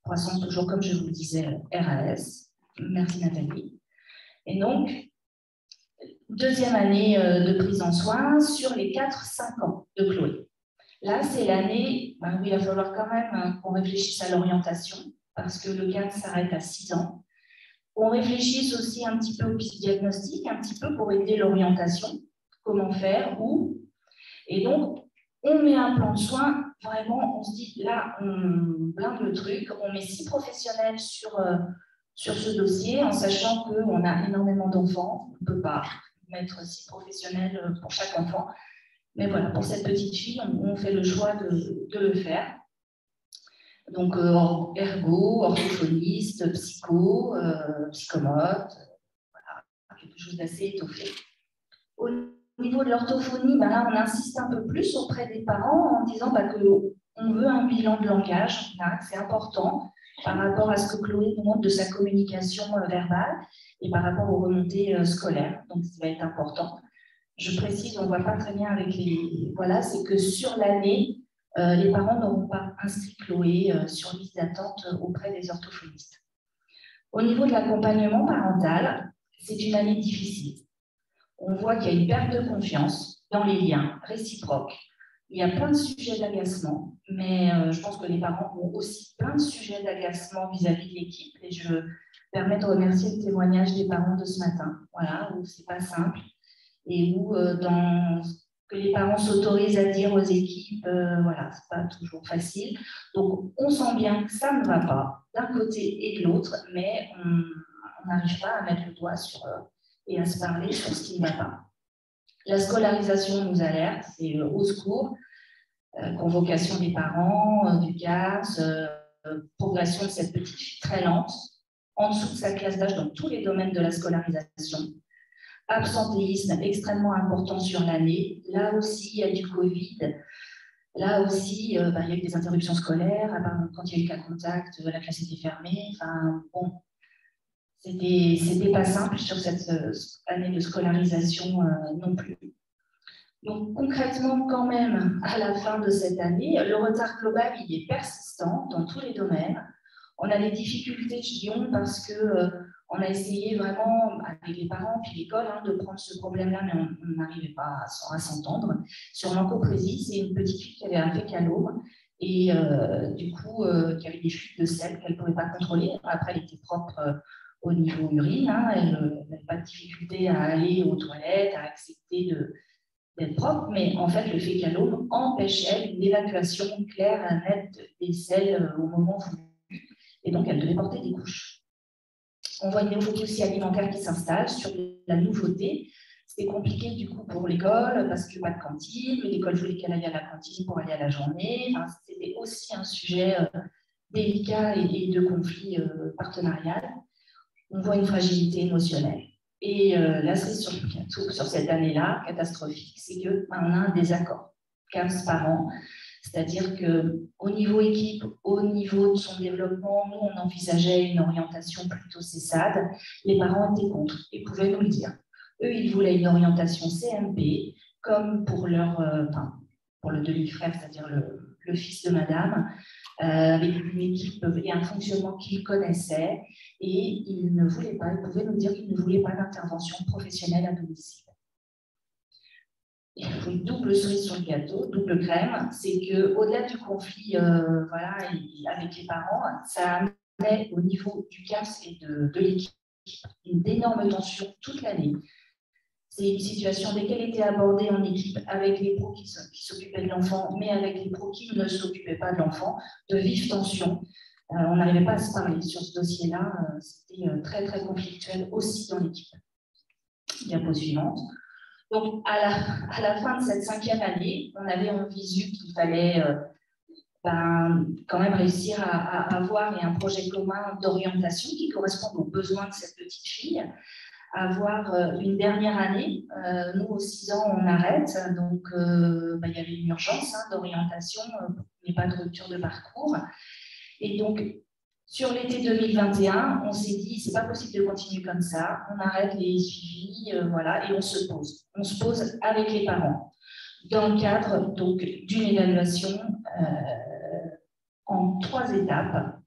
Croissance toujours, comme je vous le disais, RAS. Merci Nathalie. Et donc, 2e année de prise en soins sur les 4-5 ans de Chloé. Là, c'est l'année où il va falloir quand même qu'on réfléchisse à l'orientation, parce que le cadre s'arrête à 6 ans. On réfléchisse aussi un petit peu au diagnostic, un petit peu pour aider l'orientation, comment faire, où. Et donc, on met un plan de soins, vraiment, on se dit, là, on blinde le truc, on met 6 professionnels sur ce dossier, en sachant qu'on a énormément d'enfants, on ne peut pas mettre 6 professionnels pour chaque enfant. Mais voilà, pour cette petite fille, on fait le choix de le faire. Donc, ergo, orthophoniste, psycho, psychomote, voilà, quelque chose d'assez étoffé. Au niveau de l'orthophonie, ben là, on insiste un peu plus auprès des parents en disant qu'on veut un bilan de langage, c'est important par rapport à ce que Chloé nous montre de sa communication verbale et par rapport aux remontées scolaires. Donc, ça va être important. Je précise, on ne voit pas très bien avec les... Voilà, c'est que sur l'année, les parents n'auront pas inscrit Chloé sur liste d'attente auprès des orthophonistes. Au niveau de l'accompagnement parental, c'est une année difficile. On voit qu'il y a une perte de confiance dans les liens réciproques. Il y a plein de sujets d'agacement, mais je pense que les parents ont aussi plein de sujets d'agacement vis-à-vis de l'équipe. Et je me permets de remercier le témoignage des parents de ce matin, voilà, où c'est pas simple et où que les parents s'autorisent à dire aux équipes, voilà, c'est pas toujours facile. Donc, on sent bien que ça ne va pas d'un côté et de l'autre, mais on n'arrive pas à mettre le doigt sur et à se parler sur ce qui ne va pas. La scolarisation nous alerte, c'est au secours, convocation des parents, du CAS, progression de cette petite fille très lente, en dessous de sa classe d'âge dans tous les domaines de la scolarisation. Absentéisme extrêmement important sur l'année. Là aussi, il y a du Covid. Là aussi, il y a eu des interruptions scolaires. Quand il y a eu cas contact, la classe était fermée. Enfin, bon, c'était pas simple sur cette année de scolarisation non plus. Donc, concrètement, quand même, à la fin de cette année, le retard global, il est persistant dans tous les domaines. On a des difficultés, je dis on, parce que on a essayé vraiment, avec les parents puis l'école, de prendre ce problème-là, mais on n'arrivait pas à s'entendre. Sur l'encoprésie, c'est une petite fille qui avait un fécalome et du coup, qui avait des fuites de sel qu'elle ne pouvait pas contrôler. Après, elle était propre au niveau urine, elle n'avait pas de difficulté à aller aux toilettes, à accepter d'être propre, mais en fait, le fécalome empêchait une évacuation claire, nette des selles au moment voulu. Et donc, elle devait porter des couches. On voit une néophobie aussi alimentaire qui s'installe sur la nouveauté. C'était compliqué du coup pour l'école parce que pas de cantine, mais l'école voulait qu'elle aille à la cantine pour aller à la journée. Enfin, c'était aussi un sujet délicat et de conflit partenarial. On voit une fragilité émotionnelle. Et la cerise sur le gâteau sur cette année-là, catastrophique, c'est qu'on a un désaccord. 15 parents. C'est-à-dire qu'au niveau équipe, au niveau de son développement, nous, on envisageait une orientation plutôt CESAD. Les parents étaient contre et pouvaient nous le dire. Eux, ils voulaient une orientation CMP, comme pour pour le demi-frère, c'est-à-dire le fils de madame, avec une équipe et un fonctionnement qu'ils connaissaient. Et ils ne voulaient pas, ils pouvaient nous dire qu'ils ne voulaient pas d'intervention professionnelle à domicile. Une double cerise sur le gâteau, double crème, c'est qu'au-delà du conflit avec les parents, ça amenait au niveau du CAS et de l'équipe une énorme tension toute l'année. C'est une situation, dès qu'elle était abordée en équipe avec les pros qui s'occupaient de l'enfant, mais avec les pros qui ne s'occupaient pas de l'enfant, de vives tensions. On n'arrivait pas à se parler sur ce dossier-là. C'était très, très conflictuel aussi dans l'équipe. Diapo suivante. Donc, à la fin de cette 5e année, on avait en visu qu'il fallait quand même réussir à avoir un projet commun d'orientation qui corresponde aux besoins de cette petite fille, avoir une dernière année. Nous, aux 6 ans, on arrête, donc il y avait une urgence d'orientation, mais pas de rupture de parcours. Et donc, sur l'été 2021, on s'est dit, c'est pas possible de continuer comme ça, on arrête les suivis, et on se pose. On se pose avec les parents, dans le cadre donc d'une évaluation en 3 étapes,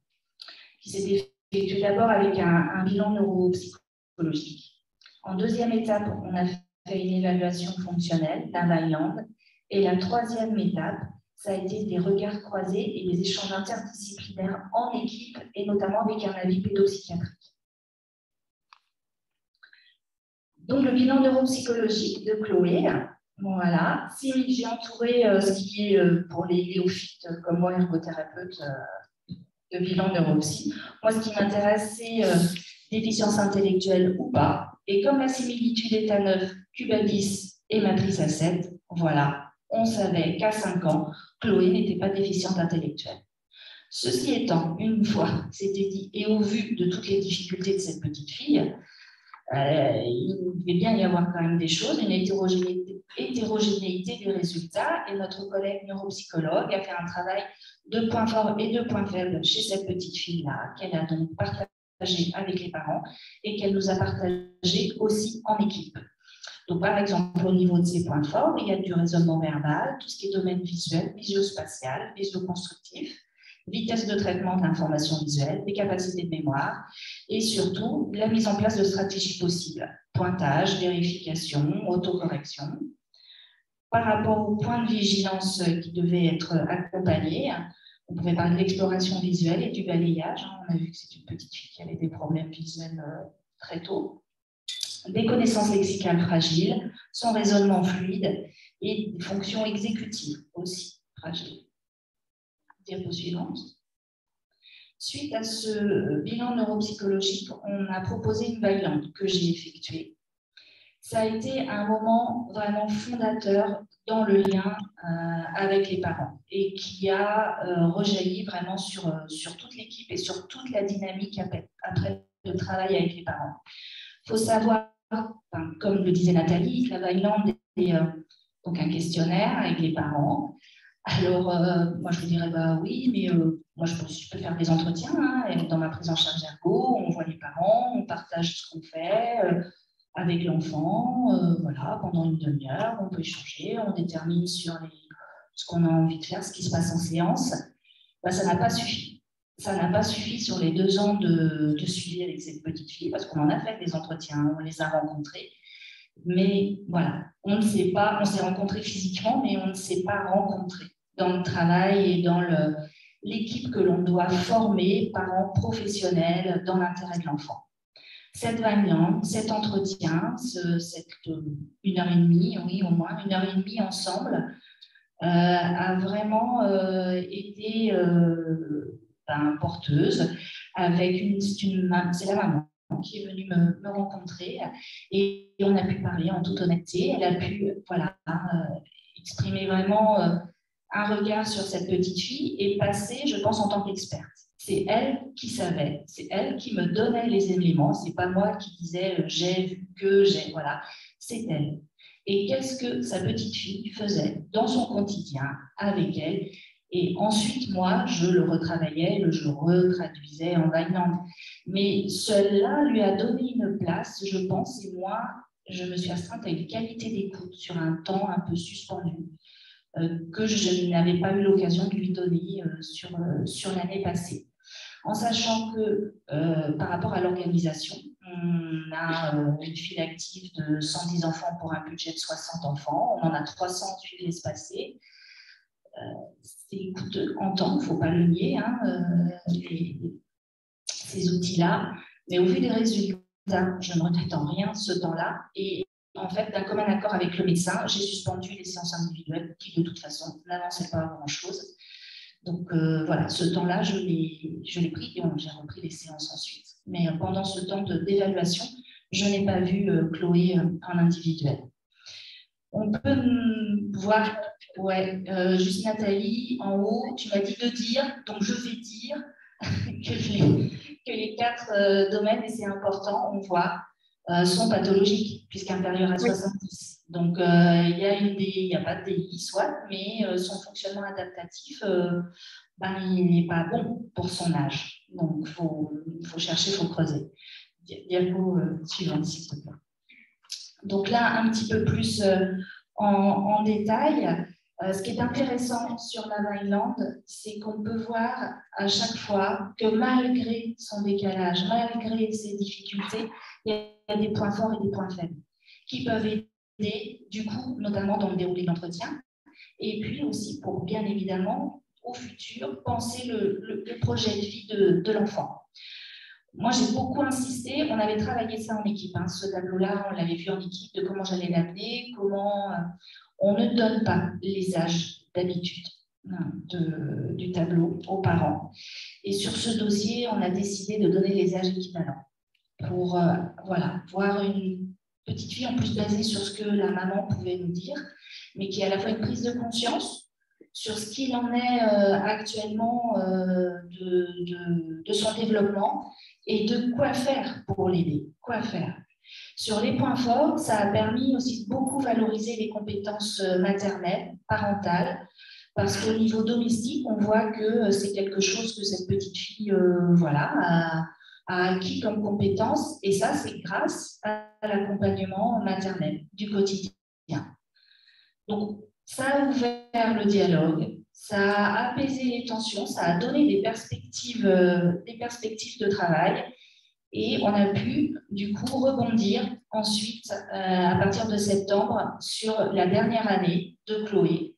qui s'est effectuée d'abord avec un bilan neuropsychologique. En 2e étape, on a fait une évaluation fonctionnelle, la Myland, et la 3e étape, ça a été des regards croisés et des échanges interdisciplinaires en équipe, et notamment avec un avis pédopsychiatrique. Donc, le bilan neuropsychologique de Chloé, voilà. Si j'ai entouré ce qui est pour les néophytes comme moi, ergothérapeute, de bilan neuropsy. Moi, ce qui m'intéresse, c'est déficience intellectuelle ou pas. Et comme la similitude est à 9, cube à 10 et matrice à 7, voilà, on savait qu'à 5 ans, Chloé n'était pas déficiente intellectuelle. Ceci étant, une fois c'était dit, et au vu de toutes les difficultés de cette petite fille, il devait bien y avoir quand même des choses, une hétérogénéité des résultats, et notre collègue neuropsychologue a fait un travail de points forts et de points faibles chez cette petite fille-là, qu'elle a donc partagé avec les parents et qu'elle nous a partagé aussi en équipe. Donc, par exemple, au niveau de ces points forts, il y a du raisonnement verbal, tout ce qui est domaine visuel, visio-spatial, visio-constructif, vitesse de traitement de l'information visuelle, des capacités de mémoire et surtout la mise en place de stratégies possibles, pointage, vérification, autocorrection. Par rapport au point de vigilance qui devait être accompagné, on pouvait parler de l'exploration visuelle et du balayage. On a vu que c'est une petite fille qui avait des problèmes visuels très tôt. Des connaissances lexicales fragiles, son raisonnement fluide et des fonctions exécutives aussi fragiles. Diapo suivante. Suite à ce bilan neuropsychologique, on a proposé une Vineland que j'ai effectuée. Ça a été un moment vraiment fondateur dans le lien avec les parents et qui a rejailli vraiment sur toute l'équipe et sur toute la dynamique après le travail avec les parents. Il faut savoir, comme le disait Nathalie, que la Vineland est donc un questionnaire avec les parents. Alors, moi, je vous dirais, bah oui, mais moi, je peux faire des entretiens. Hein, dans ma prise en charge ergo, on voit les parents, on partage ce qu'on fait avec l'enfant. Voilà, pendant une demi-heure, on peut échanger, on détermine sur ce qu'on a envie de faire, ce qui se passe en séance. Bah, ça n'a pas suffi. Ça n'a pas suffi sur les 2 ans de suivi avec cette petite fille, parce qu'on en a fait des entretiens, on les a rencontrés. Mais voilà, on ne sait pas, on s'est rencontrés physiquement, mais on ne s'est pas rencontrés dans le travail et dans l'équipe que l'on doit former, parents professionnels, dans l'intérêt de l'enfant. Cette Vineland, cet entretien, cette 1h30, oui, au moins 1h30 ensemble, a vraiment été porteuse avec c'est la maman qui est venue me rencontrer et on a pu parler en toute honnêteté. Elle a pu exprimer vraiment un regard sur cette petite fille et passer, je pense, en tant qu'experte. C'est elle qui savait, c'est elle qui me donnait les éléments, c'est pas moi qui disais j'ai vu que j'ai, voilà, c'est elle. Et qu'est-ce que sa petite fille faisait dans son quotidien avec elle? Et ensuite, moi, je le retravaillais, je le retraduisais en Vineland. Mais cela lui a donné une place, je pense, et moi, je me suis astreinte à une qualité d'écoute sur un temps un peu suspendu que je n'avais pas eu l'occasion de lui donner sur l'année passée. En sachant que par rapport à l'organisation, on a une file active de 110 enfants pour un budget de 60 enfants. On en a 300 suivis espacés. C'est coûteux en temps, il ne faut pas le nier, hein, ces outils-là. Mais au vu des résultats, je ne regrette en rien ce temps-là. Et en fait, d'un commun accord avec le médecin, j'ai suspendu les séances individuelles qui, de toute façon, n'avançaient pas grand-chose. Donc voilà, ce temps-là, je l'ai pris et j'ai repris les séances ensuite. Mais pendant ce temps d'évaluation, je n'ai pas vu Chloé en individuel. On peut voir, ouais, juste Nathalie, en haut, tu m'as dit de dire, donc je vais dire que les 4 domaines, et c'est important, on voit, sont pathologiques, puisqu'inférieurs à 70. Donc, il n'y a pas de DI, soit, mais son fonctionnement adaptatif, il n'est pas bon pour son âge. Donc, il faut chercher, il faut creuser. Diapo suivante, s'il te plaît. Donc là, un petit peu plus en détail, ce qui est intéressant sur la Vineland, c'est qu'on peut voir à chaque fois que malgré son décalage, malgré ses difficultés, il y a des points forts et des points faibles qui peuvent aider, du coup, notamment dans le déroulé de l'entretien, et puis aussi pour, bien évidemment, au futur, penser le projet de vie de l'enfant. Moi, j'ai beaucoup insisté, on avait travaillé ça en équipe, hein, ce tableau-là, on l'avait vu en équipe, de comment j'allais l'appeler, comment on ne donne pas les âges d'habitude du tableau aux parents. Et sur ce dossier, on a décidé de donner les âges équivalents pour voilà, voir une petite fille en plus basée sur ce que la maman pouvait nous dire, mais qui est à la fois une prise de conscience sur ce qu'il en est actuellement de son développement et de quoi faire pour l'aider, quoi faire. Sur les points forts, ça a permis aussi de beaucoup valoriser les compétences maternelles, parentales, parce qu'au niveau domestique, on voit que c'est quelque chose que cette petite fille voilà, a acquis comme compétence, et ça, c'est grâce à l'accompagnement maternel du quotidien. Donc, ça a ouvert le dialogue, ça a apaisé les tensions, ça a donné des perspectives de travail, et on a pu, du coup, rebondir ensuite, à partir de septembre, sur la dernière année de Chloé,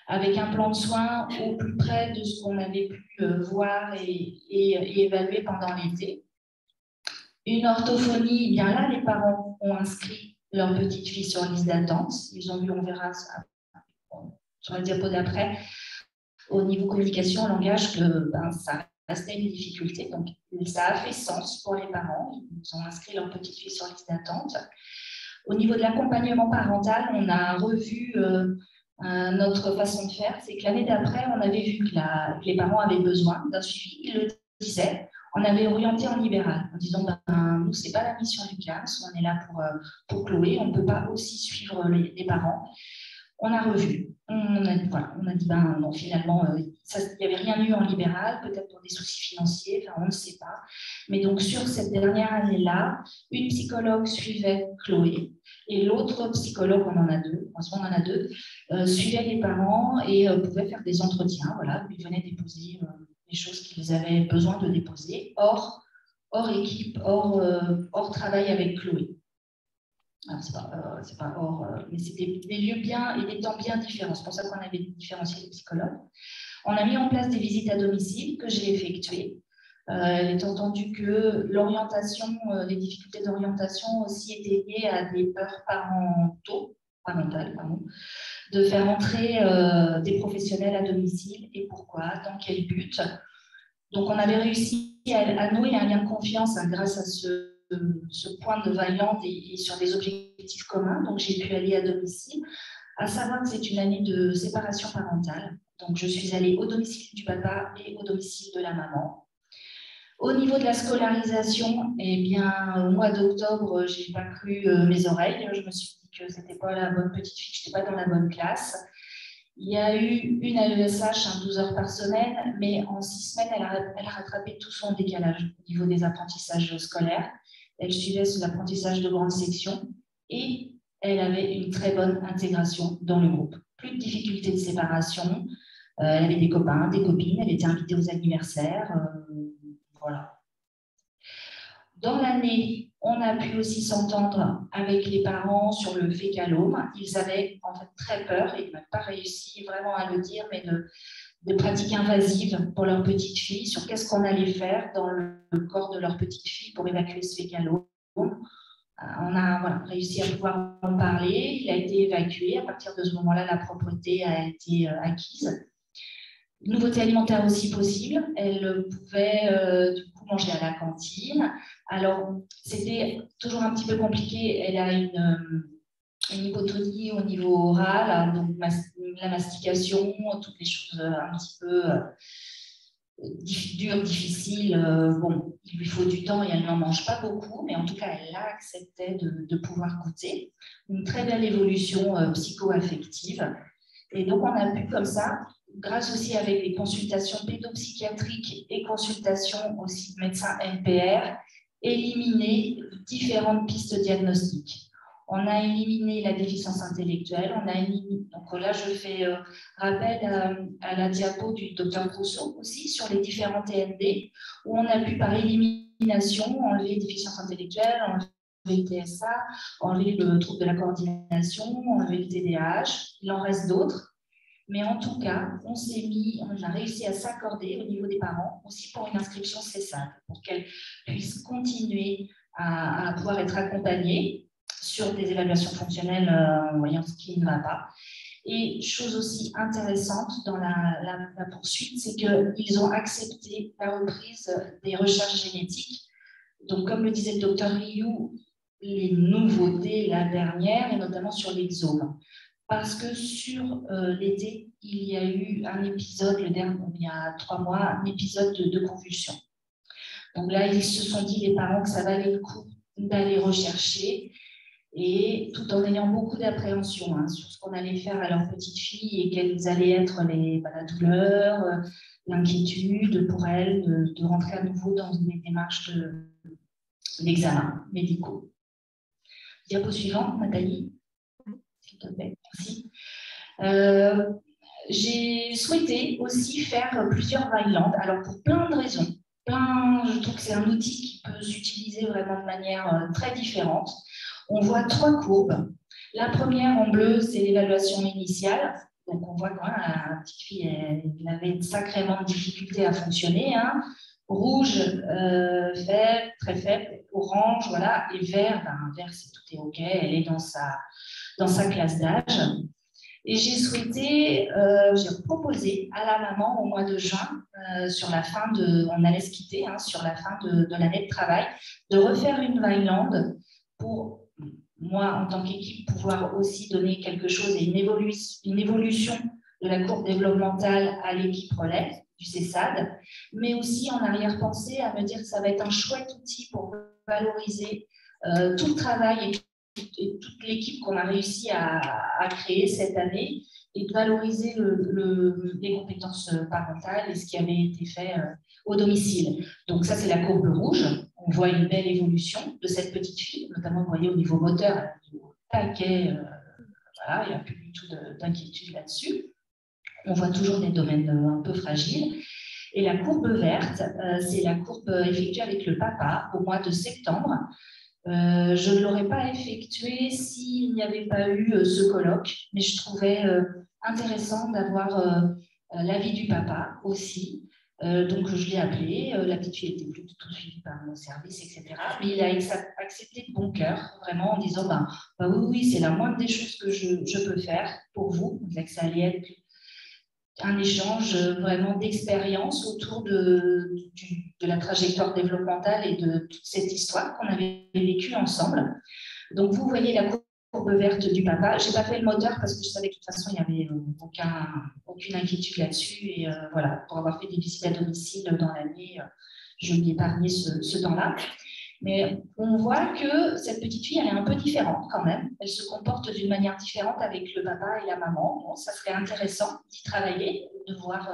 avec un plan de soins au plus près de ce qu'on avait pu voir et évaluer pendant l'été. Une orthophonie, bien là, les parents ont inscrit leur petite fille sur liste d'attente. Ils ont vu, on verra ça sur la diapo d'après, au niveau communication, langage, que ça restait une difficulté. Donc, ça a fait sens pour les parents. Ils ont inscrit leur petite fille sur liste d'attente. Au niveau de l'accompagnement parental, on a revu notre façon de faire. C'est que l'année d'après, on avait vu que les parents avaient besoin d'un suivi. Ils le disaient. On avait orienté en libéral en disant nous, ce n'est pas la mission du CLAMS, on est là pour Chloé, on ne peut pas aussi suivre les parents. On a revu, on a dit non, finalement, il n'y avait rien eu en libéral, peut-être pour des soucis financiers, enfin, on ne sait pas. Mais donc, sur cette dernière année-là, une psychologue suivait Chloé et l'autre psychologue, on en a deux, en ce moment on en a deux, suivait les parents et pouvait faire des entretiens, voilà, où ils venaient déposer les choses qu'ils avaient besoin de déposer, hors équipe, hors travail avec Chloé. C'est pas hors, mais c'était des lieux bien et des temps bien différents. C'est pour ça qu'on avait différencié les psychologues. On a mis en place des visites à domicile que j'ai effectuées. Il est entendu que l'orientation, les difficultés d'orientation aussi étaient liées à des peurs parentales, de faire entrer des professionnels à domicile et pourquoi, dans quel but. Donc, on avait réussi à nouer un lien de confiance grâce à ce point de Vaillant et sur des objectifs communs. Donc, j'ai pu aller à domicile, à savoir que c'est une année de séparation parentale. Donc, je suis allée au domicile du papa et au domicile de la maman. Au niveau de la scolarisation, eh bien, au mois d'octobre, je n'ai pas cru mes oreilles. Je me suis dit que ce n'était pas la bonne petite fille, que je n'étais pas dans la bonne classe. Il y a eu une AESH, 12 heures par semaine, mais en 6 semaines, elle a rattrapé tout son décalage au niveau des apprentissages scolaires. Elle suivait l'apprentissage de grande section et elle avait une très bonne intégration dans le groupe. Plus de difficultés de séparation. Elle avait des copains, des copines, elle était invitée aux anniversaires. Voilà. Dans l'année, on a pu aussi s'entendre avec les parents sur le fécalome. Ils avaient en fait très peur, et ils n'ont pas réussi vraiment à le dire, mais de pratiques invasives pour leur petite fille, sur qu'est-ce qu'on allait faire dans le corps de leur petite fille pour évacuer ce fécalome. On a réussi à pouvoir en parler, il a été évacué. À partir de ce moment-là, la propreté a été acquise. Nouveauté alimentaire aussi possible, elle pouvait du coup manger à la cantine. Alors, c'était toujours un petit peu compliqué, elle a une hypotonie au niveau oral, donc la mastication, toutes les choses un petit peu dures, difficiles. Bon, il lui faut du temps et elle n'en mange pas beaucoup, mais en tout cas, elle a accepté de pouvoir goûter. Une très belle évolution psycho-affective. Et donc, on a pu comme ça, grâce aussi avec les consultations pédopsychiatriques et consultations aussi de médecins NPR, éliminer différentes pistes diagnostiques. On a éliminé la déficience intellectuelle, on a éliminé, donc là je fais rappel à la diapo du Dr Rousseau aussi sur les différents TND, où on a pu par élimination enlever déficience intellectuelle, enlever le TSA, enlever le trouble de la coordination, enlever le TDAH, il en reste d'autres. Mais en tout cas, on a réussi à s'accorder au niveau des parents aussi pour une inscription CESAD, pour qu'elles puissent continuer à pouvoir être accompagnées sur des évaluations fonctionnelles en voyant ce qui ne va pas. Et chose aussi intéressante dans la poursuite, c'est qu'ils ont accepté la reprise des recherches génétiques. Donc, comme le disait le docteur Rioux, les nouveautés la dernière, et notamment sur l'exome. Parce que sur l'été, il y a eu un épisode, il y a 3 mois, un épisode de convulsion. Donc là, ils se sont dit, les parents, que ça valait le coup d'aller rechercher, et tout en ayant beaucoup d'appréhension sur ce qu'on allait faire à leur petite fille et quelles allaient être la douleur, l'inquiétude pour elle de rentrer à nouveau dans une démarche d'examen médicaux. Diapo suivante, Nathalie, s'il te plaît, merci. J'ai souhaité aussi faire plusieurs Vineland, alors pour plein de raisons. Je trouve que c'est un outil qui peut s'utiliser vraiment de manière très différente. On voit 3 courbes. La première en bleu, c'est l'évaluation initiale. Donc on voit quand même la petite fille, elle avait sacrément de difficultés à fonctionner. Rouge, faible, très faible, orange, voilà, et vert, vert c'est tout est OK, elle est dans sa classe d'âge. Et j'ai proposé à la maman au mois de juin, on allait se quitter, sur la fin de l'année de travail, de refaire une Vineland pour moi, en tant qu'équipe, pouvoir aussi donner quelque chose et une évolution de la courbe développementale à l'équipe relais du CESAD, mais aussi en arrière-pensée à me dire que ça va être un chouette outil pour valoriser tout le travail et toute l'équipe qu'on a réussi à créer cette année et de valoriser les compétences parentales et ce qui avait été fait au domicile. Donc ça, c'est la courbe rouge. On voit une belle évolution de cette petite fille, notamment, vous voyez, au niveau moteur, au taquet, voilà, il n'y a plus du tout d'inquiétude là-dessus. On voit toujours des domaines un peu fragiles. Et la courbe verte, c'est la courbe effectuée avec le papa au mois de septembre. Je ne l'aurais pas effectué s'il n'y avait pas eu ce colloque, mais je trouvais intéressant d'avoir l'avis du papa aussi. Donc je l'ai appelé, la petite fille était plus du tout suivie par mon service, etc. Mais il a accepté de bon cœur, vraiment en disant oui, c'est la moindre des choses que je peux faire pour vous. Donc que ça allait être un échange vraiment d'expérience autour de la trajectoire développementale et de toute cette histoire qu'on avait vécue ensemble. Donc, vous voyez la courbe verte du papa. Je n'ai pas fait le moteur parce que je savais que de toute façon, il n'y avait aucune inquiétude là-dessus. Et voilà, pour avoir fait des visites à domicile dans l'année, je lui ai épargné ce temps-là. Mais on voit que cette petite fille, elle est un peu différente quand même. Elle se comporte d'une manière différente avec le papa et la maman. Bon, ça serait intéressant d'y travailler, de voir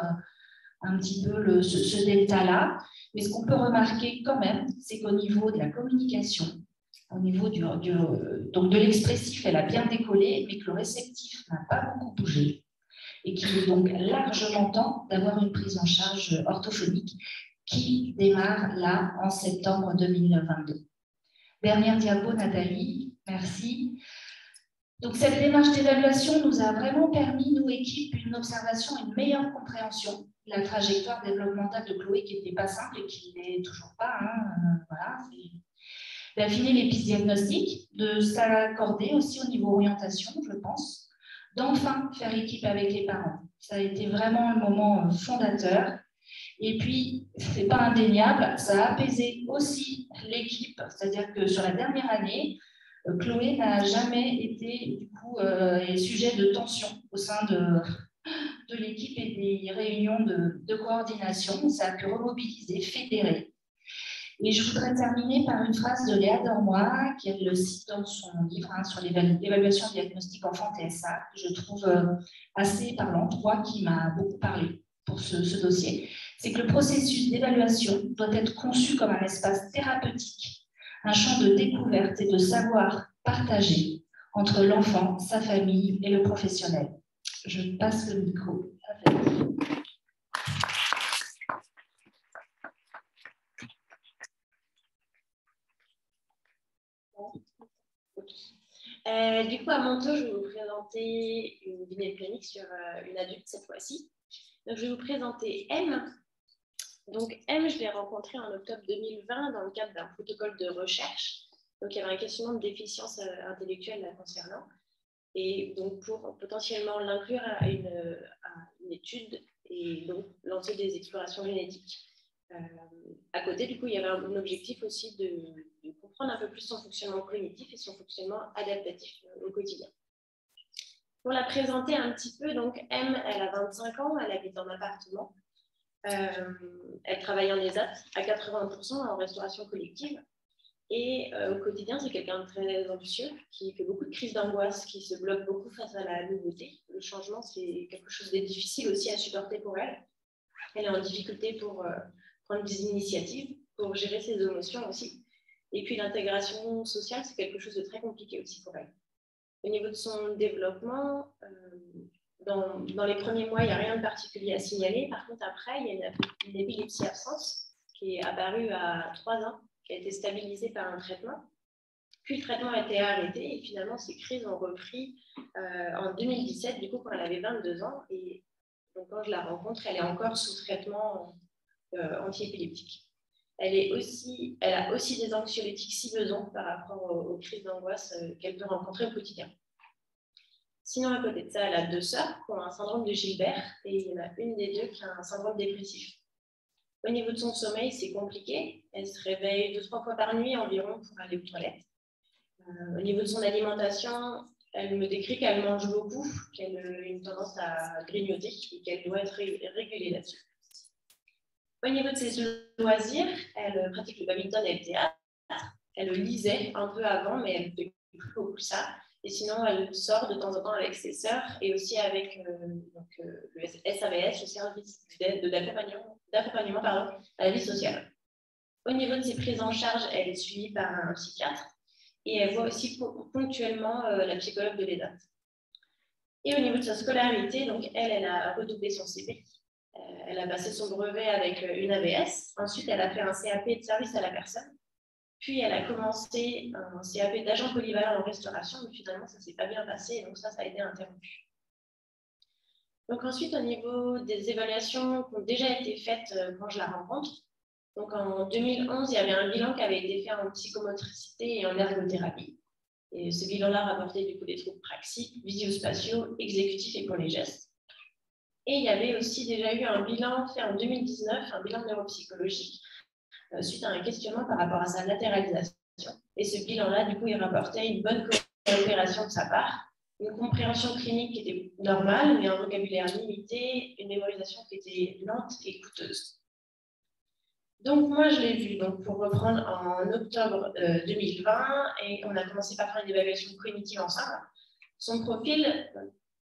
un petit peu ce delta-là. Mais ce qu'on peut remarquer quand même, c'est qu'au niveau de la communication, au niveau donc de l'expressif, elle a bien décollé, mais que le réceptif n'a pas beaucoup bougé. Et qu'il est donc largement temps d'avoir une prise en charge orthophonique qui démarre là en septembre 2022. Dernière diapo, Nathalie, merci. Donc cette démarche d'évaluation nous a vraiment permis, nous équipe, une observation, une meilleure compréhension de la trajectoire développementale de Chloé qui n'était pas simple et qui n'est toujours pas. Voilà, d'affiner les pistes diagnostiques, de s'accorder aussi au niveau orientation, je pense, d'enfin faire équipe avec les parents. Ça a été vraiment un moment fondateur. Et puis, ce n'est pas indéniable, ça a apaisé aussi l'équipe, c'est-à-dire que sur la dernière année, Chloé n'a jamais été du coup sujet de tension au sein de l'équipe et des réunions de coordination. Ça a pu remobiliser, fédérer. Et je voudrais terminer par une phrase de Léa Dormois, qui le cite dans son livre sur l'évaluation diagnostique enfant TSA, que je trouve assez parlante, moi qui m'a beaucoup parlé pour ce dossier. C'est que le processus d'évaluation doit être conçu comme un espace thérapeutique, un champ de découverte et de savoir partagé entre l'enfant, sa famille et le professionnel. Je passe le micro à Fanny. Du coup, à mon tour, je vais vous présenter une vignette clinique sur une adulte cette fois-ci. Donc, je vais vous présenter M. Donc, M, je l'ai rencontré en octobre 2020 dans le cadre d'un protocole de recherche. Donc, il y avait un questionnement de déficience intellectuelle la concernant. Et donc, pour potentiellement l'inclure à une étude et donc lancer des explorations génétiques. À côté, du coup, il y avait un objectif aussi de comprendre un peu plus son fonctionnement cognitif et son fonctionnement adaptatif au quotidien. Pour la présenter un petit peu, donc M, elle a 25 ans, elle habite en appartement. Elle travaille en ESAT à 80% en restauration collective. Et au quotidien, c'est quelqu'un de très anxieux, qui fait beaucoup de crises d'angoisse, qui se bloque beaucoup face à la nouveauté. Le changement, c'est quelque chose de difficile aussi à supporter pour elle. Elle est en difficulté pour prendre des initiatives, pour gérer ses émotions aussi. Et puis l'intégration sociale, c'est quelque chose de très compliqué aussi pour elle. Au niveau de son développement, dans les premiers mois, il n'y a rien de particulier à signaler. Par contre, après, il y a une épilepsie absence qui est apparue à 3 ans, qui a été stabilisée par un traitement. Puis le traitement a été arrêté et finalement, ces crises ont repris en 2017, du coup, quand elle avait 22 ans. Et donc, quand je la rencontre, elle est encore sous traitement antiépileptique. Elle a aussi des anxiolytiques si besoin par rapport aux crises d'angoisse qu'elle peut rencontrer au quotidien. Sinon, à côté de ça, elle a 2 sœurs qui ont un syndrome de Gilbert et il y en a une des 2 qui a un syndrome dépressif. Au niveau de son sommeil, c'est compliqué. Elle se réveille 2-3 fois par nuit environ pour aller aux toilettes. Au niveau de son alimentation, elle me décrit qu'elle mange beaucoup, qu'elle a une tendance à grignoter et qu'elle doit être régulée là-dessus. Au niveau de ses loisirs, elle pratique le badminton et le théâtre. Elle lisait un peu avant, mais elle ne fait plus beaucoup ça. Et sinon, elle sort de temps en temps avec ses sœurs et aussi avec le SAVS, le service d'accompagnement à la vie sociale. Au niveau de ses prises en charge, elle est suivie par un psychiatre et elle voit aussi ponctuellement la psychologue de l'EDAT. Et au niveau de sa scolarité, donc elle a redoublé son CP. Elle a passé son brevet avec une AVS. Ensuite, elle a fait un CAP de service à la personne. Puis, elle a commencé un CAP d'agent polyvalent en restauration, mais finalement, ça ne s'est pas bien passé, donc ça a été interrompu. Donc ensuite, au niveau des évaluations qui ont déjà été faites quand je la rencontre, donc en 2011, il y avait un bilan qui avait été fait en psychomotricité et en ergothérapie. Et ce bilan-là rapportait du coup des troubles praxiques, visio-spatiaux, exécutifs et pour les gestes. Et il y avait aussi déjà eu un bilan fait en 2019, un bilan neuropsychologique, suite à un questionnement par rapport à sa latéralisation. Et ce bilan-là, du coup, il rapportait une bonne coopération de sa part, une compréhension clinique qui était normale, mais un vocabulaire limité, une mémorisation qui était lente et coûteuse. Donc, moi, je l'ai vu, donc, pour reprendre, en octobre 2020, et on a commencé par faire une évaluation cognitive ensemble. Son profil,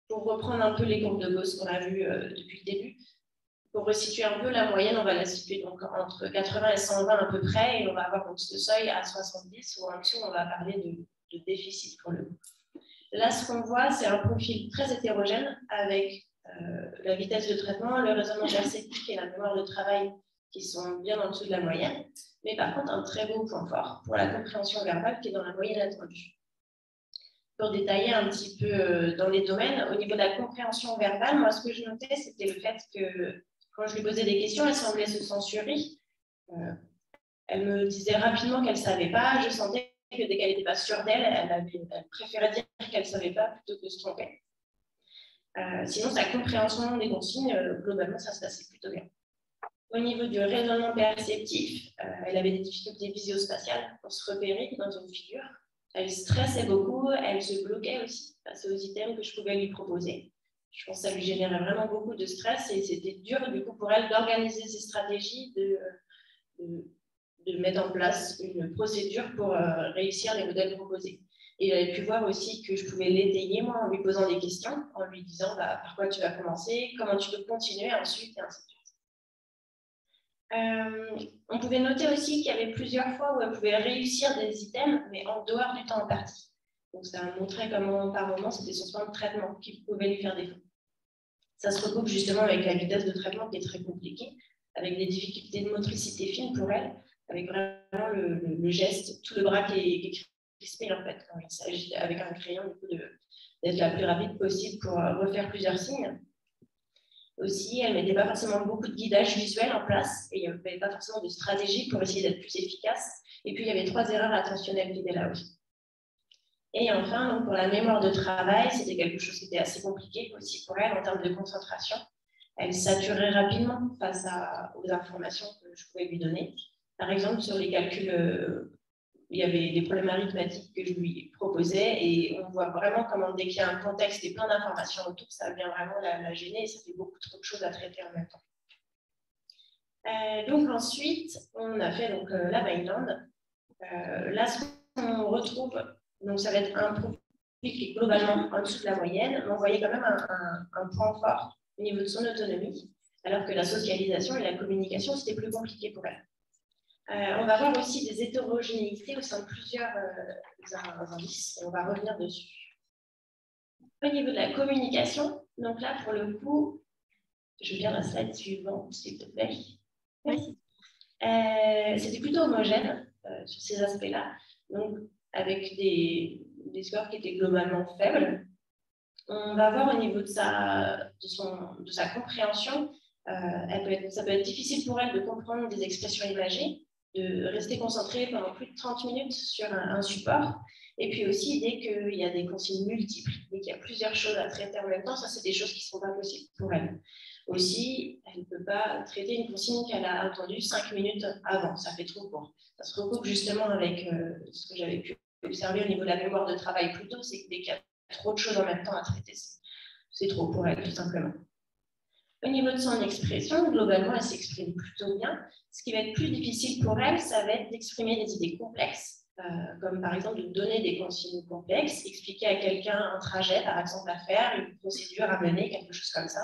pour reprendre un peu les courbes de Gauss qu'on a vues depuis le début, pour resituer un peu la moyenne, on va la situer donc entre 80 et 120 à peu près, et on va avoir donc ce seuil à 70, ou en dessous, on va parler de déficit pour le coup. Là, ce qu'on voit, c'est un profil très hétérogène avec la vitesse de traitement, le raisonnement perceptif et la mémoire de travail qui sont bien en dessous de la moyenne, mais par contre, un très beau point fort pour la compréhension verbale qui est dans la moyenne attendue. Pour détailler un petit peu dans les domaines, au niveau de la compréhension verbale, moi, ce que je notais, c'était le fait que quand je lui posais des questions, elle semblait se censurer. Elle me disait rapidement qu'elle ne savait pas. Je sentais que dès qu'elle n'était pas sûre d'elle, elle préférait dire qu'elle ne savait pas plutôt que de se tromper. Sinon, sa compréhension des consignes, globalement, ça se passait plutôt bien. Au niveau du raisonnement perceptif, elle avait des difficultés visio-spatiales pour se repérer dans une figure. Elle stressait beaucoup, elle se bloquait aussi face aux items que je pouvais lui proposer. Je pense que ça lui générait vraiment beaucoup de stress et c'était dur du coup pour elle d'organiser ses stratégies, de mettre en place une procédure pour réussir les modèles proposés. Et elle a pu voir aussi que je pouvais l'étayer moi en lui posant des questions, en lui disant par quoi tu vas commencer, comment tu peux continuer ensuite et ainsi de suite. On pouvait noter aussi qu'il y avait plusieurs fois où elle pouvait réussir des items, mais en dehors du temps imparti. Donc, ça montrait comment, par moment, c'était son temps de traitement qui pouvait lui faire défaut. Ça se recoupe justement avec la vitesse de traitement qui est très compliquée, avec des difficultés de motricité fine pour elle, avec vraiment le geste, tout le bras qui est crispée en fait, quand il s'agit avec un crayon du coup d'être la plus rapide possible pour refaire plusieurs signes. Aussi, elle ne mettait pas forcément beaucoup de guidage visuel en place et il n'y avait pas forcément de stratégie pour essayer d'être plus efficace. Et puis, il y avait 3 erreurs attentionnelles qui étaient là aussi. Et enfin, donc, pour la mémoire de travail, c'était quelque chose qui était assez compliqué aussi pour elle en termes de concentration. Elle saturait rapidement face aux informations que je pouvais lui donner. Par exemple, sur les calculs, il y avait des problèmes arithmétiques que je lui proposais et on voit vraiment comment dès qu'il y a un contexte et plein d'informations autour, ça vient vraiment la gêner et ça fait beaucoup trop de choses à traiter en même temps. Donc ensuite, on a fait donc, la mainland. Là, ce qu'on retrouve, donc ça va être un profil qui est globalement en dessous de la moyenne, mais on voyait quand même un point fort au niveau de son autonomie, alors que la socialisation et la communication, c'était plus compliqué pour elle. On va voir aussi des hétérogénéités au sein de plusieurs indices, et on va revenir dessus. Au niveau de la communication, donc là, pour le coup, je viens à la slide suivante, s'il te plaît. Merci. C'était plutôt homogène sur ces aspects-là, donc avec des scores qui étaient globalement faibles. On va voir au niveau de sa compréhension, ça peut être difficile pour elle de comprendre des expressions imagées, de rester concentrée pendant plus de 30 minutes sur un support. Et puis aussi, dès qu'il y a des consignes multiples, dès qu'il y a plusieurs choses à traiter en même temps, ça, c'est des choses qui ne sont pas possibles pour elle. Aussi, elle ne peut pas traiter une consigne qu'elle a attendue 5 minutes avant. Ça fait trop court. Ça se recoupe justement avec ce que j'avais pu observer au niveau de la mémoire de travail plus tôt, c'est que dès qu'il y a trop de choses en même temps à traiter, c'est trop pour elle, tout simplement. Au niveau de son expression, globalement, elle s'exprime plutôt bien. Ce qui va être plus difficile pour elle, ça va être d'exprimer des idées complexes, comme par exemple de donner des consignes complexes, expliquer à quelqu'un un trajet, par exemple, à faire, une procédure à mener, quelque chose comme ça,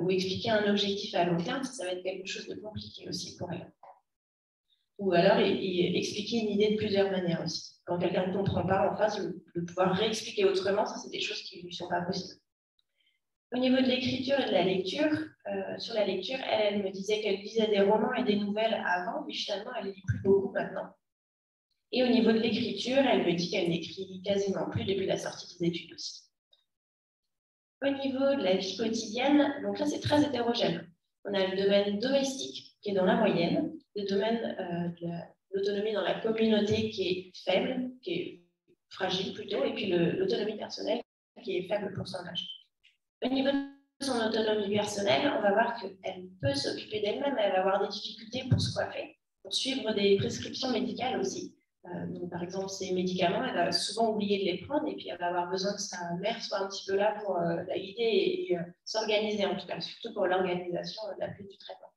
ou expliquer un objectif à long terme, ça va être quelque chose de compliqué aussi pour elle. Ou alors expliquer une idée de plusieurs manières aussi. Quand quelqu'un ne comprend pas en face, de pouvoir réexpliquer autrement, ça c'est des choses qui ne lui sont pas possibles. Au niveau de l'écriture et de la lecture, sur la lecture, elle me disait qu'elle lisait des romans et des nouvelles avant, mais finalement, elle ne lit plus beaucoup maintenant. Et au niveau de l'écriture, elle me dit qu'elle n'écrit quasiment plus depuis la sortie des études aussi. Au niveau de la vie quotidienne, donc là, c'est très hétérogène. On a le domaine domestique qui est dans la moyenne, le domaine de l'autonomie dans la communauté qui est faible, qui est fragile plutôt, et puis l'autonomie personnelle qui est faible pour son âge. Au niveau de son autonomie personnelle, on va voir qu'elle peut s'occuper d'elle-même, elle va avoir des difficultés pour se coiffer, pour suivre des prescriptions médicales aussi. Donc, par exemple, ces médicaments, elle va souvent oublier de les prendre et puis elle va avoir besoin que sa mère soit un petit peu là pour la guider et s'organiser, en tout cas, surtout pour l'organisation de la prise du traitement.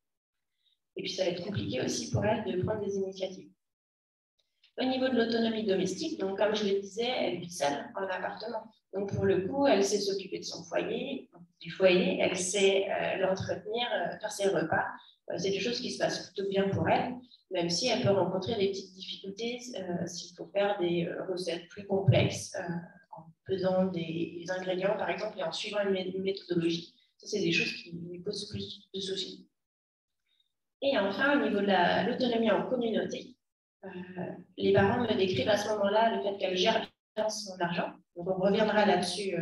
Et puis, ça va être compliqué aussi pour elle de prendre des initiatives. Au niveau de l'autonomie domestique, donc comme je le disais, elle vit seule en appartement. Donc pour le coup, elle sait s'occuper de son foyer, du foyer, elle sait l'entretenir, faire ses repas. C'est des choses qui se passent plutôt bien pour elle, même si elle peut rencontrer des petites difficultés s'il faut faire des recettes plus complexes en pesant des ingrédients, par exemple, et en suivant une méthodologie. Ça, c'est des choses qui lui posent plus de soucis. Et enfin, au niveau de l'autonomie en communauté, les parents me décrivent à ce moment-là le fait qu'elle gère bien son argent. Donc, on reviendra là-dessus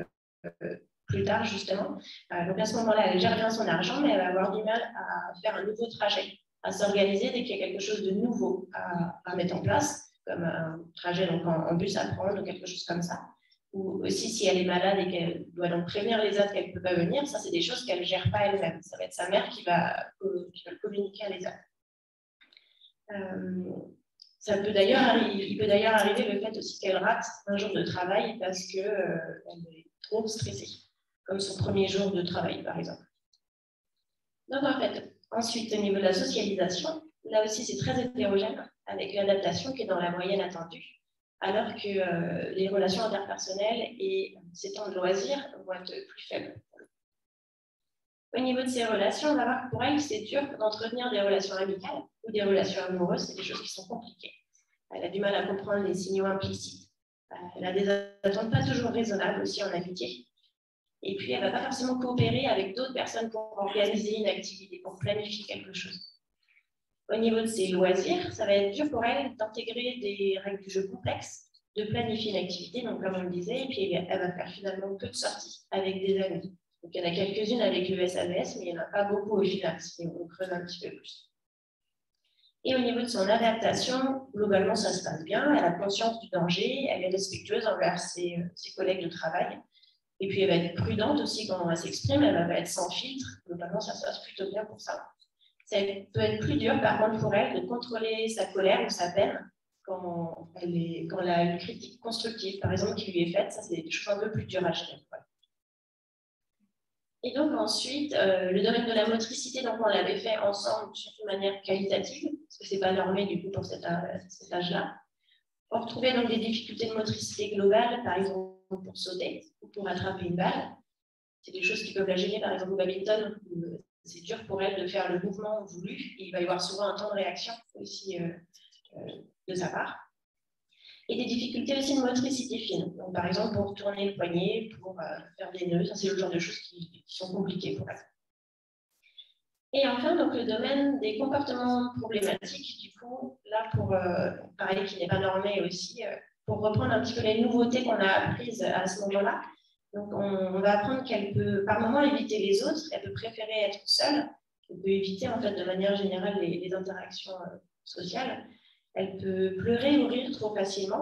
plus tard, justement. Donc, à ce moment-là, elle gère bien son argent, mais elle va avoir du mal à faire un nouveau trajet, à s'organiser dès qu'il y a quelque chose de nouveau à mettre en place, comme un trajet donc, en bus à prendre ou quelque chose comme ça. Ou aussi, si elle est malade et qu'elle doit donc prévenir les autres qu'elle ne peut pas venir, ça, c'est des choses qu'elle ne gère pas elle-même. Ça va être sa mère qui va communiquer à les autres. Il peut d'ailleurs arriver le fait aussi qu'elle rate un jour de travail parce qu'elle est trop stressée, comme son premier jour de travail, par exemple. Donc, en fait, ensuite, au niveau de la socialisation, là aussi, c'est très hétérogène, avec l'adaptation qui est dans la moyenne attendue, alors que les relations interpersonnelles et ses temps de loisirs vont être plus faibles. Au niveau de ces relations, on va voir que pour elle, c'est dur d'entretenir des relations amicales ou des relations amoureuses, c'est des choses qui sont compliquées. Elle a du mal à comprendre les signaux implicites. Elle a des attentes pas toujours raisonnables aussi en amitié. Et puis, elle ne va pas forcément coopérer avec d'autres personnes pour organiser une activité, pour planifier quelque chose. Au niveau de ses loisirs, ça va être dur pour elle d'intégrer des règles du jeu complexes de planifier une activité, donc comme on le disait, et puis elle va faire finalement peu de sorties avec des amis. Donc il y en a quelques-unes avec le SAVS, mais il n'y en a pas beaucoup au final, si on creuse un petit peu plus. Et au niveau de son adaptation, globalement, ça se passe bien. Elle a conscience du danger, elle est respectueuse envers ses collègues de travail. Et puis, elle va être prudente aussi quand elle s'exprime, elle va pas être sans filtre. Globalement, ça se passe plutôt bien pour ça. Ça peut être plus dur, par contre, pour elle de contrôler sa colère ou sa peine quand elle a une critique constructive, par exemple, qui lui est faite. Ça, c'est des choses un peu plus dures à gérer. Et donc ensuite, le domaine de la motricité, donc on l'avait fait ensemble de manière qualitative, parce que ce n'est pas normé du coup pour cet âge-là. On retrouvait donc des difficultés de motricité globale, par exemple pour sauter ou pour attraper une balle. C'est des choses qui peuvent la gêner, par exemple au badminton, où c'est dur pour elle de faire le mouvement voulu, et il va y avoir souvent un temps de réaction aussi de sa part. Et des difficultés aussi de motricité fine. Donc, par exemple, pour tourner le poignet, pour faire des nœuds, ça c'est le genre de choses qui sont compliquées pour elle. Et enfin, donc, le domaine des comportements problématiques, du coup, là, pareil, qui n'est pas normé aussi, pour reprendre un petit peu les nouveautés qu'on a apprises à ce moment-là. Donc, on va apprendre qu'elle peut, par moment, éviter les autres, elle peut préférer être seule, elle peut éviter, en fait, de manière générale, les interactions sociales. Elle peut pleurer ou rire trop facilement.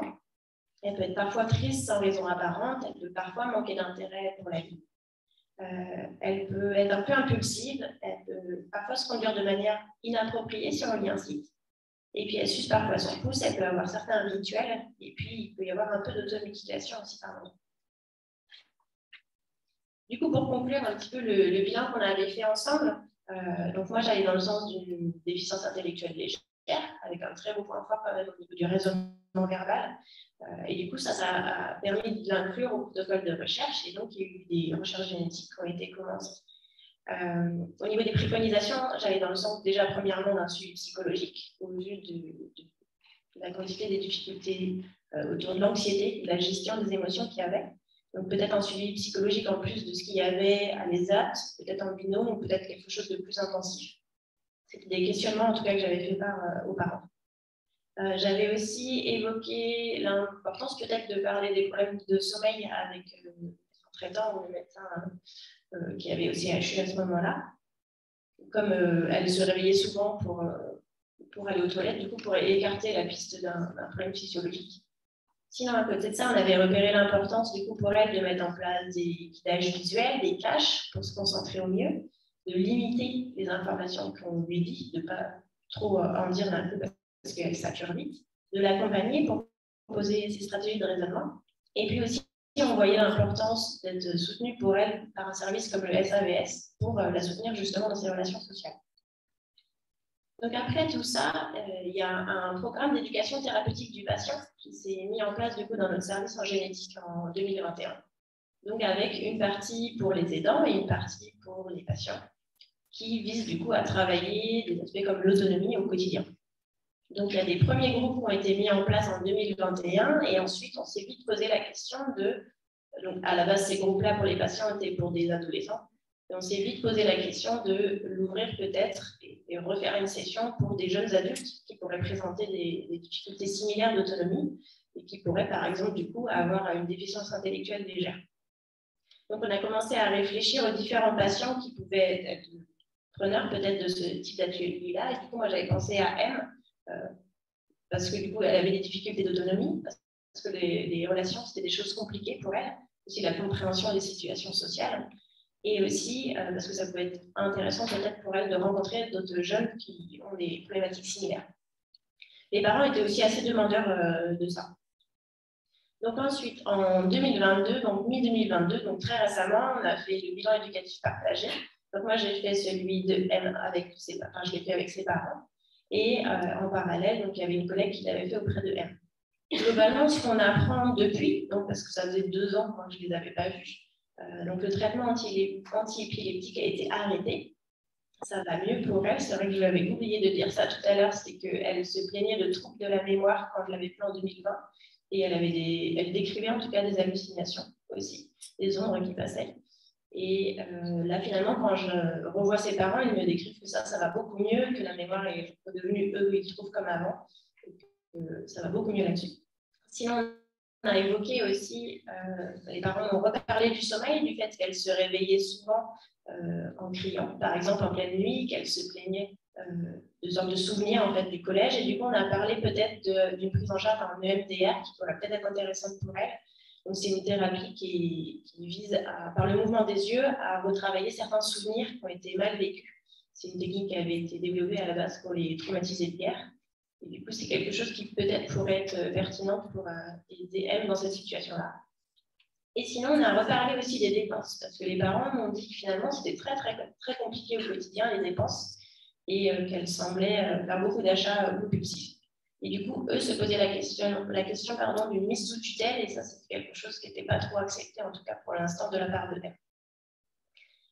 Elle peut être parfois triste sans raison apparente. Elle peut parfois manquer d'intérêt pour la vie. Elle peut être un peu impulsive. Elle peut parfois se conduire de manière inappropriée si on lui incite. Et puis, elle suce parfois son pouce. Elle peut avoir certains rituels. Et puis, il peut y avoir un peu d'automutilation aussi par moment. Du coup, pour conclure un petit peu le bilan qu'on avait fait ensemble, donc moi, j'allais dans le sens d'une déficience intellectuelle légère, avec un très beau point fort quand même au niveau du raisonnement verbal. Et du coup, ça a permis de l'inclure au protocole de recherche. Et donc, il y a eu des recherches génétiques qui ont été commencées. Au niveau des préconisations, j'allais dans le sens déjà, premièrement, d'un suivi psychologique au vu de la quantité des difficultés autour de l'anxiété, de la gestion des émotions qu'il y avait. Donc, peut-être un suivi psychologique en plus de ce qu'il y avait à l'ESAT, peut-être en binôme ou peut-être quelque chose de plus intensif. C'était des questionnements, en tout cas, que j'avais fait part aux parents. J'avais aussi évoqué l'importance peut-être de parler des problèmes de sommeil avec son traitant ou le médecin qui avait aussi HU à ce moment-là. Comme elle se réveillait souvent pour aller aux toilettes, du coup, pour écarter la piste d'un problème physiologique. Sinon, à côté de ça, on avait repéré l'importance, du coup, pour elle de mettre en place des guidages visuels, des caches pour se concentrer au mieux, de limiter les informations qu'on lui dit, de ne pas trop en dire d'un coup parce qu'elle sature vite, de l'accompagner pour proposer ses stratégies de raisonnement. Et puis aussi, on voyait l'importance d'être soutenue pour elle par un service comme le SAVS pour la soutenir justement dans ses relations sociales. Donc après tout ça, il y a un programme d'éducation thérapeutique du patient qui s'est mis en place du coup dans notre service en génétique en 2021. Donc avec une partie pour les aidants et une partie pour les patients qui vise du coup à travailler des aspects comme l'autonomie au quotidien. Donc il y a des premiers groupes qui ont été mis en place en 2021 et ensuite on s'est vite posé la question de, donc à la base ces groupes-là pour les patients étaient pour des adolescents. Et on s'est vite posé la question de l'ouvrir peut-être et refaire une session pour des jeunes adultes qui pourraient présenter des difficultés similaires d'autonomie et qui pourraient, par exemple, du coup, avoir une déficience intellectuelle légère. Donc, on a commencé à réfléchir aux différents patients qui pouvaient être preneurs peut-être de ce type d'atelier-là. Et du coup, moi, j'avais pensé à M, parce que du coup, elle avait des difficultés d'autonomie, parce que les relations, c'était des choses compliquées pour elle, aussi la compréhension des situations sociales. Et aussi parce que ça peut être intéressant peut-être pour elle de rencontrer d'autres jeunes qui ont des problématiques similaires. Les parents étaient aussi assez demandeurs de ça. Donc ensuite, en 2022, donc mi-2022, donc très récemment, on a fait le bilan éducatif partagé. Donc moi, j'ai fait celui de M avec ses parents, enfin, je l'ai fait avec ses parents. Et en parallèle, donc il y avait une collègue qui l'avait fait auprès de M. Globalement, ce qu'on apprend depuis, donc parce que ça faisait 2 ans que je ne les avais pas vus, donc le traitement anti-épileptique a été arrêté. Ça va mieux pour elle. C'est vrai que je lui avais oublié de dire ça tout à l'heure, c'est qu'elle se plaignait de troubles de la mémoire quand je l'avais fait en 2020. Et elle décrivait en tout cas des hallucinations aussi, des ombres qui passaient. Et là, finalement, quand je revois ses parents, ils me décrivent que ça va beaucoup mieux, que la mémoire est redevenue, eux, ils trouvent comme avant. Et que ça va beaucoup mieux là-dessus. Sinon, a évoqué aussi, les parents ont reparlé du sommeil, du fait qu'elle se réveillait souvent en criant, par exemple en pleine nuit, qu'elle se plaignait de sortes de souvenirs en fait, du collège. Et du coup, on a parlé peut-être d'une prise en charge en EMDR qui pourrait peut-être être intéressante pour elle. Donc, c'est une thérapie qui vise, par le mouvement des yeux, à retravailler certains souvenirs qui ont été mal vécus. C'est une technique qui avait été développée à la base pour les traumatisés de guerre. Et du coup, c'est quelque chose qui peut-être pourrait être pertinent pour aider M dans cette situation-là. Et sinon, on a reparlé aussi des dépenses, parce que les parents m'ont dit que finalement, c'était très, très, très compliqué au quotidien, les dépenses, et qu'elles semblaient faire beaucoup d'achats compulsifs. Et du coup, eux se posaient la question d'une mise sous tutelle, et ça, c'est quelque chose qui n'était pas trop accepté, en tout cas pour l'instant, de la part de M.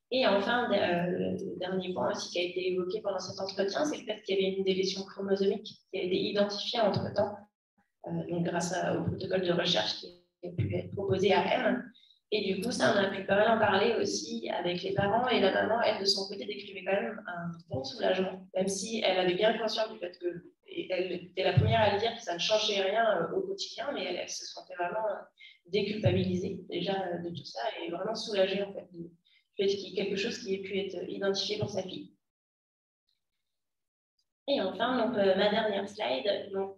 Et enfin, le dernier point aussi qui a été évoqué pendant cet entretien, c'est le fait qu'il y avait une délétion chromosomique qui a été identifiée entre-temps, donc grâce au protocole de recherche qui a pu être proposé à M. Et du coup, ça, on a pu pas mal en parler aussi avec les parents. Et la maman, elle, de son côté, décrivait quand même un bon soulagement, même si elle avait bien conscience du fait que, et elle était la première à le dire, que ça ne changeait rien au quotidien, mais elle se sentait vraiment déculpabilisée déjà de tout ça et vraiment soulagée en fait du fait qu'il y ait quelque chose qui ait pu être identifié pour sa fille. Et enfin, donc, ma dernière slide. Donc,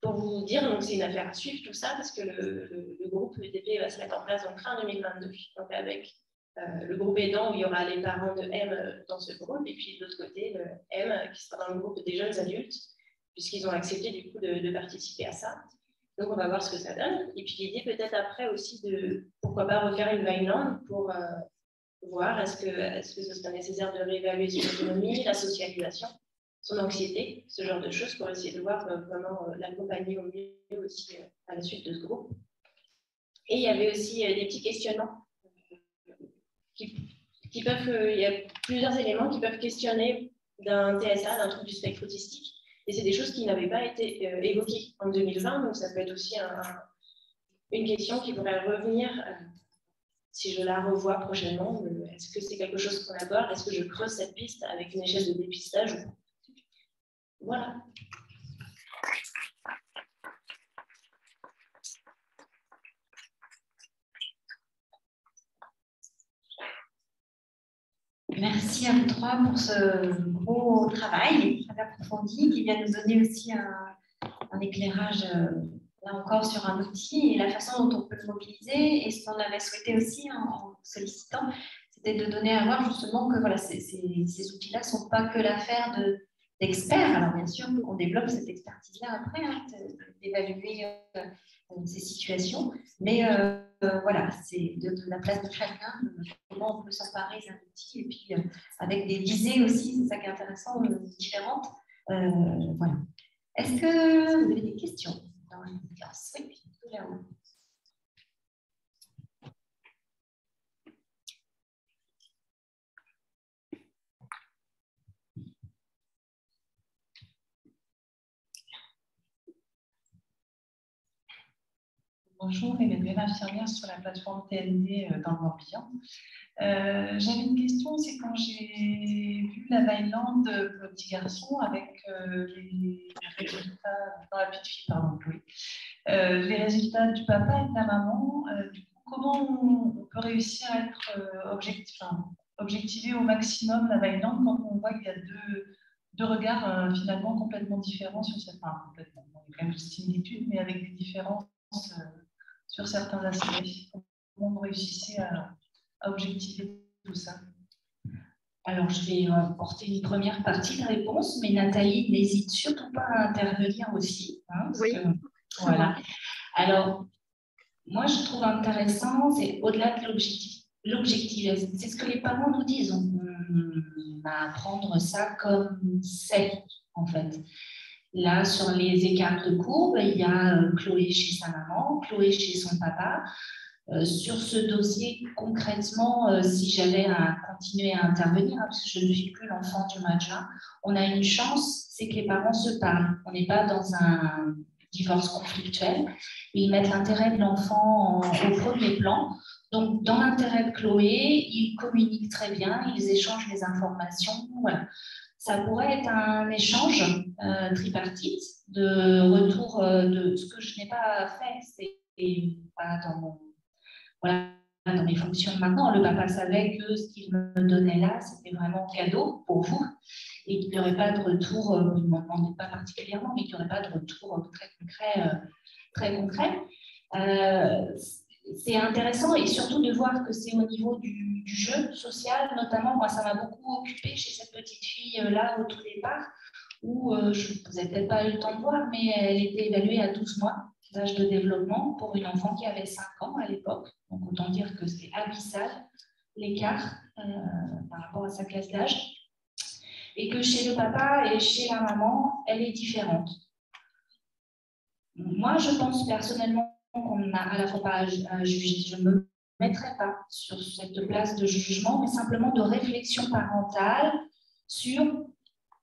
pour vous dire, c'est une affaire à suivre tout ça parce que le groupe EDP va se mettre en place donc fin 2022, donc avec le groupe aidant où il y aura les parents de M dans ce groupe et puis de l'autre côté le M qui sera dans le groupe des jeunes adultes puisqu'ils ont accepté du coup de participer à ça. Donc on va voir ce que ça donne et puis l'idée peut-être après aussi de pourquoi pas refaire une Vineland pour voir est-ce que ce serait nécessaire de réévaluer son autonomie, la socialisation, son anxiété, ce genre de choses pour essayer de voir comment l'accompagner au mieux aussi à la suite de ce groupe. Et il y avait aussi des petits questionnements qui peuvent, il y a plusieurs éléments qui peuvent questionner d'un TSA, d'un trouble du spectre autistique. Et c'est des choses qui n'avaient pas été évoquées en 2020, donc ça peut être aussi une question qui pourrait revenir si je la revois prochainement. Est-ce que c'est quelque chose qu'on aborde? Est-ce que je creuse cette piste avec une échelle de dépistage? Voilà. Merci à vous trois pour ce gros travail très approfondi qui vient nous donner aussi un éclairage, là encore, sur un outil et la façon dont on peut le mobiliser. Et ce qu'on avait souhaité aussi en sollicitant, c'était de donner à voir justement que voilà, ces outils-là ne sont pas que l'affaire d'experts. Alors bien sûr, on développe cette expertise-là après, d'évaluer ces situations, mais voilà, c'est de la place de chacun, comment on peut s'emparer d'un outil, et puis avec des visées aussi, c'est ça qui est intéressant, différentes. Voilà. Est-ce que vous avez des questions dans l'audience? Oui, tout là-haut. Bonjour, Emmanuelle, infirmière sur la plateforme TND dans le Morbihan. J'avais une question, c'est quand j'ai vu la Vineland pour le petit garçon avec les résultats, dans la petite fille, pardon, oui. Les résultats du papa et de la maman, du coup, comment on peut réussir à être objectivé au maximum la Vineland quand on voit qu'il y a deux regards finalement complètement différents sur cette part, complètement. Il y a quand même des similitudes, mais avec des différences sur certains aspects. Comment vous réussissez à objectiver tout ça? Alors, je vais porter une première partie de réponse, mais Nathalie n'hésite surtout pas à intervenir aussi. Hein, parce oui. que, voilà. Alors, moi, je trouve intéressant, c'est au-delà de l'objectif. C'est ce que les parents nous disent. On va prendre ça comme c'est, en fait. Là, sur les écarts de courbe, il y a Chloé chez sa maman, Chloé chez son papa. Sur ce dossier, concrètement, si j'avais à continuer à intervenir, hein, parce que je ne suis plus l'enfant du matcha, on a une chance, c'est que les parents se parlent. On n'est pas dans un divorce conflictuel. Ils mettent l'intérêt de l'enfant au premier plan. Donc, dans l'intérêt de Chloé, ils communiquent très bien, ils échangent les informations. Voilà. Ça pourrait être un échange tripartite de retour de ce que je n'ai pas fait, c'est pas dans mes fonctions maintenant. Le papa savait que ce qu'il me donnait là, c'était vraiment cadeau pour vous et qu'il n'y aurait pas de retour, vous ne m'en demandez pas particulièrement, mais qu'il n'y aurait pas de retour très concret. C'est intéressant et surtout de voir que c'est au niveau du jeu social, notamment. Moi, ça m'a beaucoup occupée chez cette petite fille-là au tout départ, où je vous n'avez peut-être pas eu le temps de voir, mais elle était évaluée à 12 mois d'âge de développement pour une enfant qui avait 5 ans à l'époque. Donc, autant dire que c'est abyssal l'écart par rapport à sa classe d'âge. Et que chez le papa et chez la maman, elle est différente. Moi, je pense personnellement qu'on n'a à la fois pas à juger. Je ne me mettrai pas sur cette place de jugement, mais simplement de réflexion parentale sur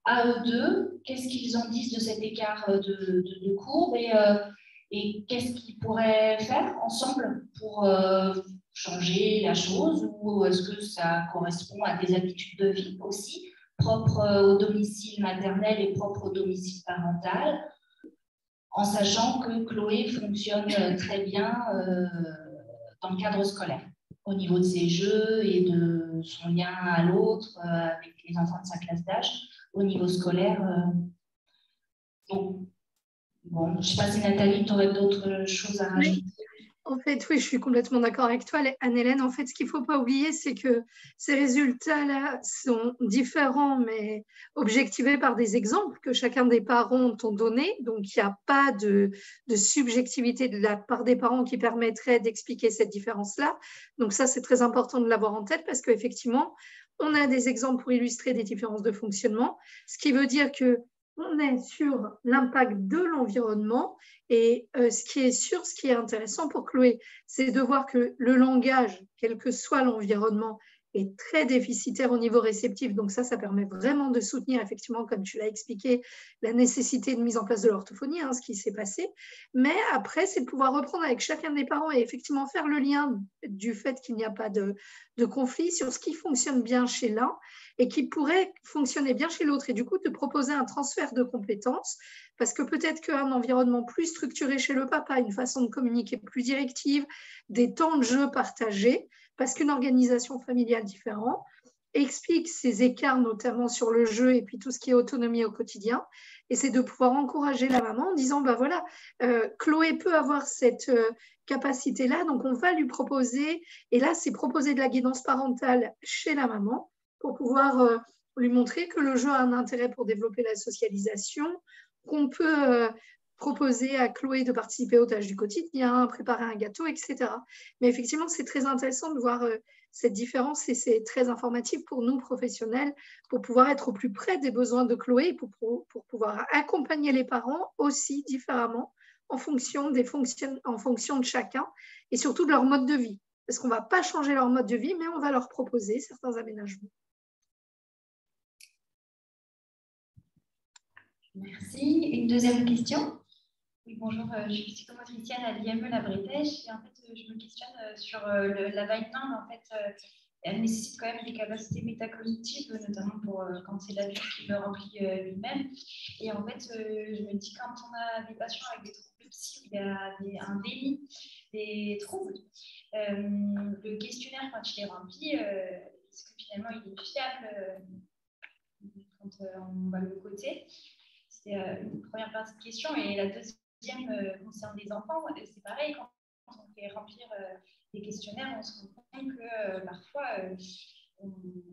à eux deux, qu'est-ce qu'ils en disent de cet écart de courbe et qu'est-ce qu'ils pourraient faire ensemble pour changer la chose, ou est-ce que ça correspond à des habitudes de vie aussi, propres au domicile maternel et propres au domicile parental, en sachant que Chloé fonctionne très bien dans le cadre scolaire, au niveau de ses jeux et de son lien à l'autre avec les enfants de sa classe d'âge, au niveau scolaire. Donc, bon, je ne sais pas si Nathalie, tu aurais d'autres choses à rajouter. En fait, oui, je suis complètement d'accord avec toi, Anne-Hélène. En fait, ce qu'il ne faut pas oublier, c'est que ces résultats-là sont différents, mais objectivés par des exemples que chacun des parents t'ont donnés. Donc, il n'y a pas de subjectivité de la part des parents qui permettrait d'expliquer cette différence-là. Donc, ça, c'est très important de l'avoir en tête parce qu'effectivement, on a des exemples pour illustrer des différences de fonctionnement, ce qui veut dire que on est sur l'impact de l'environnement et ce qui est intéressant pour Chloé, c'est de voir que le langage, quel que soit l'environnement, est très déficitaire au niveau réceptif. Donc ça permet vraiment de soutenir, effectivement, comme tu l'as expliqué, la nécessité de mise en place de l'orthophonie, ce qui s'est passé. Mais après, c'est de pouvoir reprendre avec chacun des parents et effectivement faire le lien du fait qu'il n'y a pas de conflit sur ce qui fonctionne bien chez l'un et qui pourrait fonctionner bien chez l'autre. Et du coup, de proposer un transfert de compétences, parce que peut-être qu'un environnement plus structuré chez le papa, une façon de communiquer plus directive, des temps de jeu partagés, parce qu'une organisation familiale différente explique ces écarts, notamment sur le jeu et puis tout ce qui est autonomie au quotidien. Et c'est de pouvoir encourager la maman en disant, ben voilà, Chloé peut avoir cette capacité-là, donc on va lui proposer, et là, c'est proposer de la guidance parentale chez la maman pour pouvoir lui montrer que le jeu a un intérêt pour développer la socialisation, qu'on peut proposer à Chloé de participer aux tâches du quotidien, préparer un gâteau, etc. Mais effectivement, c'est très intéressant de voir cette différence et c'est très informatif pour nous, professionnels, pour pouvoir être au plus près des besoins de Chloé, pour pouvoir accompagner les parents aussi différemment en fonction de chacun et surtout de leur mode de vie. Parce qu'on ne va pas changer leur mode de vie, mais on va leur proposer certains aménagements. Merci. Une deuxième question? Oui, bonjour, je suis psychomotricienne à l'IME La Bretèche et en fait, je me questionne sur la Vineland. En fait, elle nécessite quand même des capacités métacognitives, notamment pour quand c'est l'adulte qui le remplit lui-même. Et en fait, je me dis quand on a des patients avec des troubles psy, il y a un déni des troubles. Le questionnaire, quand il est rempli, est-ce que finalement il est fiable quand on va le côté? C'est une première partie de question. Et la deuxième concerne les enfants. C'est pareil, quand on fait remplir des questionnaires, on se rend compte que parfois, on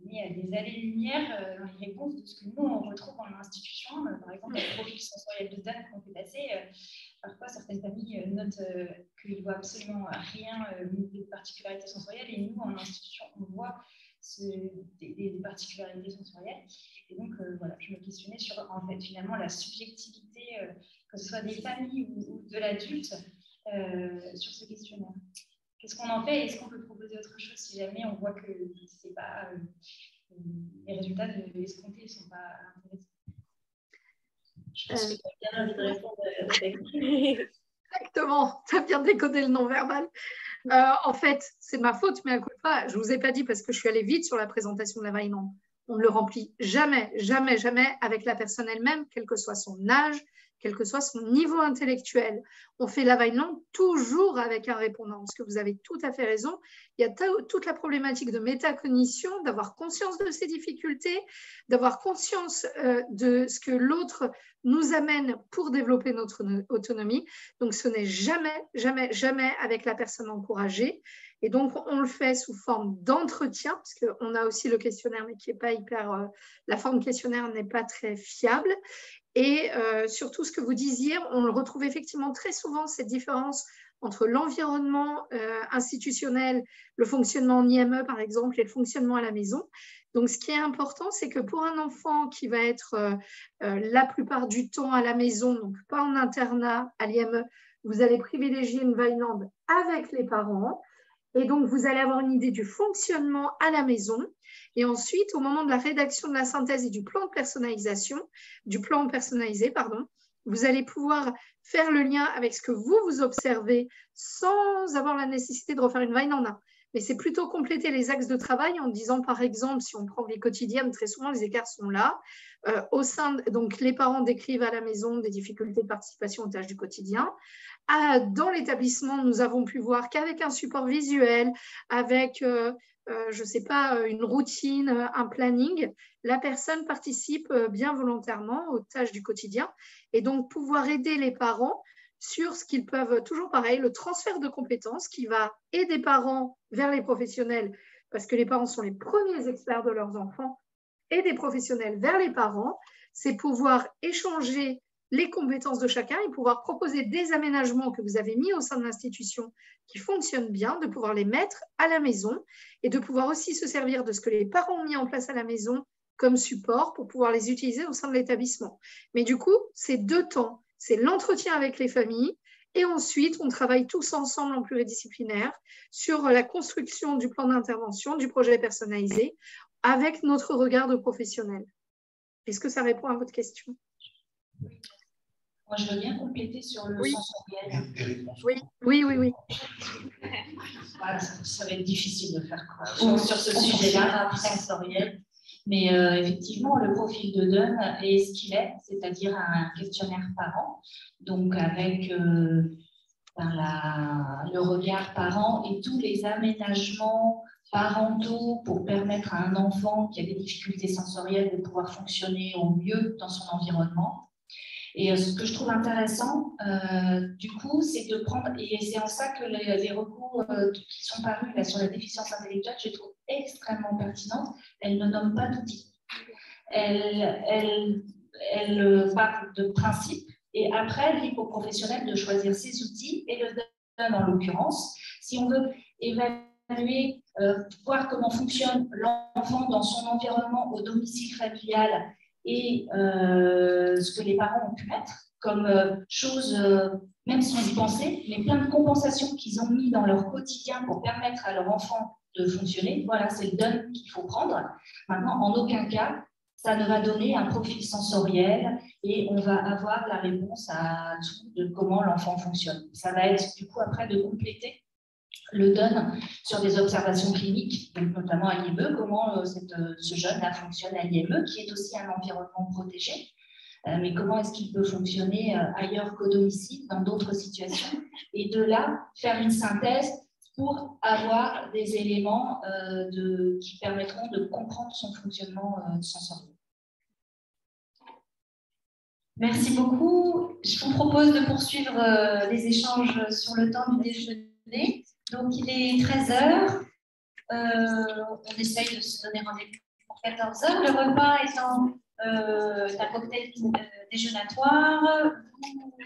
met des allées-lumière dans les réponses de ce que nous, on retrouve en institution. Par exemple, le profil sensoriel de Dan qu'on fait passer, parfois, certaines familles notent qu'ils ne voient absolument rien de particularité sensorielle. Et nous, en institution, on voit des particularités sensorielles. Et donc, voilà, je me questionnais sur, en fait, finalement, la subjectivité, que ce soit des familles ou de l'adulte, sur ce questionnaire. Qu'est-ce qu'on en fait? Est-ce qu'on peut proposer autre chose si jamais on voit que c'est pas, les résultats de l'escompté ne sont pas intéressants? Je pense que tu as bien envie de répondre. Exactement, tu as bien décodé le non-verbal. En fait, c'est ma faute, mais à coup de pas, je ne vous ai pas dit parce que je suis allée vite sur la présentation de la Vineland. On ne le remplit jamais, jamais, jamais avec la personne elle-même, quel que soit son âge, quel que soit son niveau intellectuel. On fait la Vineland toujours avec un répondant, parce que vous avez tout à fait raison. Il y a toute la problématique de métacognition, d'avoir conscience de ses difficultés, d'avoir conscience de ce que l'autre nous amène pour développer notre autonomie. Donc, ce n'est jamais, jamais, jamais avec la personne encouragée. Et donc, on le fait sous forme d'entretien, parce qu'on a aussi le questionnaire, mais qui n'est pas hyper... la forme questionnaire n'est pas très fiable. Et surtout, ce que vous disiez, on le retrouve effectivement très souvent, cette différence entre l'environnement institutionnel, le fonctionnement en IME, par exemple, et le fonctionnement à la maison. Donc, ce qui est important, c'est que pour un enfant qui va être la plupart du temps à la maison, donc pas en internat à l'IME, vous allez privilégier une Vineland avec les parents. Et donc, vous allez avoir une idée du fonctionnement à la maison. Et ensuite, au moment de la rédaction de la synthèse et du plan de personnalisation, du plan personnalisé, pardon, vous allez pouvoir faire le lien avec ce que vous observez sans avoir la nécessité de refaire une Vineland 1. Mais c'est plutôt compléter les axes de travail en disant, par exemple, si on prend les quotidiennes, très souvent, les écarts sont là. Donc, les parents décrivent à la maison des difficultés de participation aux tâches du quotidien. Dans l'établissement, nous avons pu voir qu'avec un support visuel, avec, je ne sais pas, une routine, un planning, la personne participe bien volontairement aux tâches du quotidien et donc pouvoir aider les parents sur ce qu'ils peuvent, toujours pareil, le transfert de compétences qui va aider des parents vers les professionnels parce que les parents sont les premiers experts de leurs enfants et des professionnels vers les parents, c'est pouvoir échanger les compétences de chacun et pouvoir proposer des aménagements que vous avez mis au sein de l'institution qui fonctionnent bien, de pouvoir les mettre à la maison et de pouvoir aussi se servir de ce que les parents ont mis en place à la maison comme support pour pouvoir les utiliser au sein de l'établissement. Mais du coup, c'est 2 temps. C'est l'entretien avec les familles et ensuite, on travaille tous ensemble en pluridisciplinaire sur la construction du plan d'intervention, du projet personnalisé avec notre regard de professionnel. Est-ce que ça répond à votre question ? Moi, je veux bien compléter sur le sensoriel. Oui. Voilà, ça va être difficile de faire quoi sur ce sujet-là, sensoriel. Mais effectivement, le profil de Dunn est ce qu'il est, c'est-à-dire un questionnaire parent, donc avec le regard parent et tous les aménagements parentaux pour permettre à un enfant qui a des difficultés sensorielles de pouvoir fonctionner au mieux dans son environnement. Et ce que je trouve intéressant, du coup, c'est de prendre, et c'est en ça que les recours qui sont parus là, sur la déficience intellectuelle, je les trouve extrêmement pertinentes. Elles ne nomment pas d'outils. Elles parlent de principes, et après, libre aux professionnels de choisir ces outils, et le donne en l'occurrence. Si on veut évaluer, voir comment fonctionne l'enfant dans son environnement au domicile familial, et ce que les parents ont pu mettre comme choses, même sans y penser, mais plein de compensations qu'ils ont mis dans leur quotidien pour permettre à leur enfant de fonctionner. Voilà, c'est le donne qu'il faut prendre. Maintenant, en aucun cas, ça ne va donner un profil sensoriel et on va avoir la réponse à tout de comment l'enfant fonctionne. Ça va être du coup après de compléter le donne sur des observations cliniques, donc notamment à l'IME, comment ce jeune-là fonctionne à l'IME, qui est aussi un environnement protégé, mais comment est-ce qu'il peut fonctionner ailleurs qu'au domicile, dans d'autres situations, et de là, faire une synthèse pour avoir des éléments qui permettront de comprendre son fonctionnement sensoriel. Merci beaucoup. Je vous propose de poursuivre les échanges sur le temps du déjeuner. Donc, il est 13h. On essaye de se donner rendez-vous pour 14h. Le repas étant un cocktail déjeunatoire,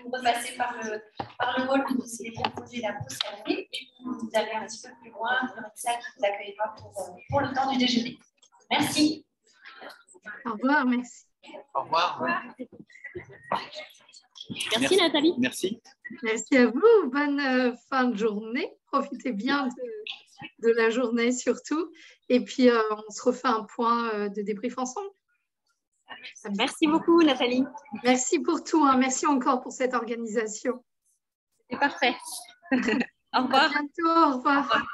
vous repassez par le hall où vous allez proposer la pause café et vous allez un petit peu plus loin dans une salle qui vous accueillera pour le temps du déjeuner. Merci. Au revoir, merci. Au revoir. Merci Nathalie. Merci. Merci à vous. Bonne fin de journée. Profitez bien de la journée surtout. Et puis, on se refait un point de débrief ensemble. Merci beaucoup Nathalie. Merci pour tout. Hein. Merci encore pour cette organisation. C'est parfait. Au revoir. À bientôt. Au revoir.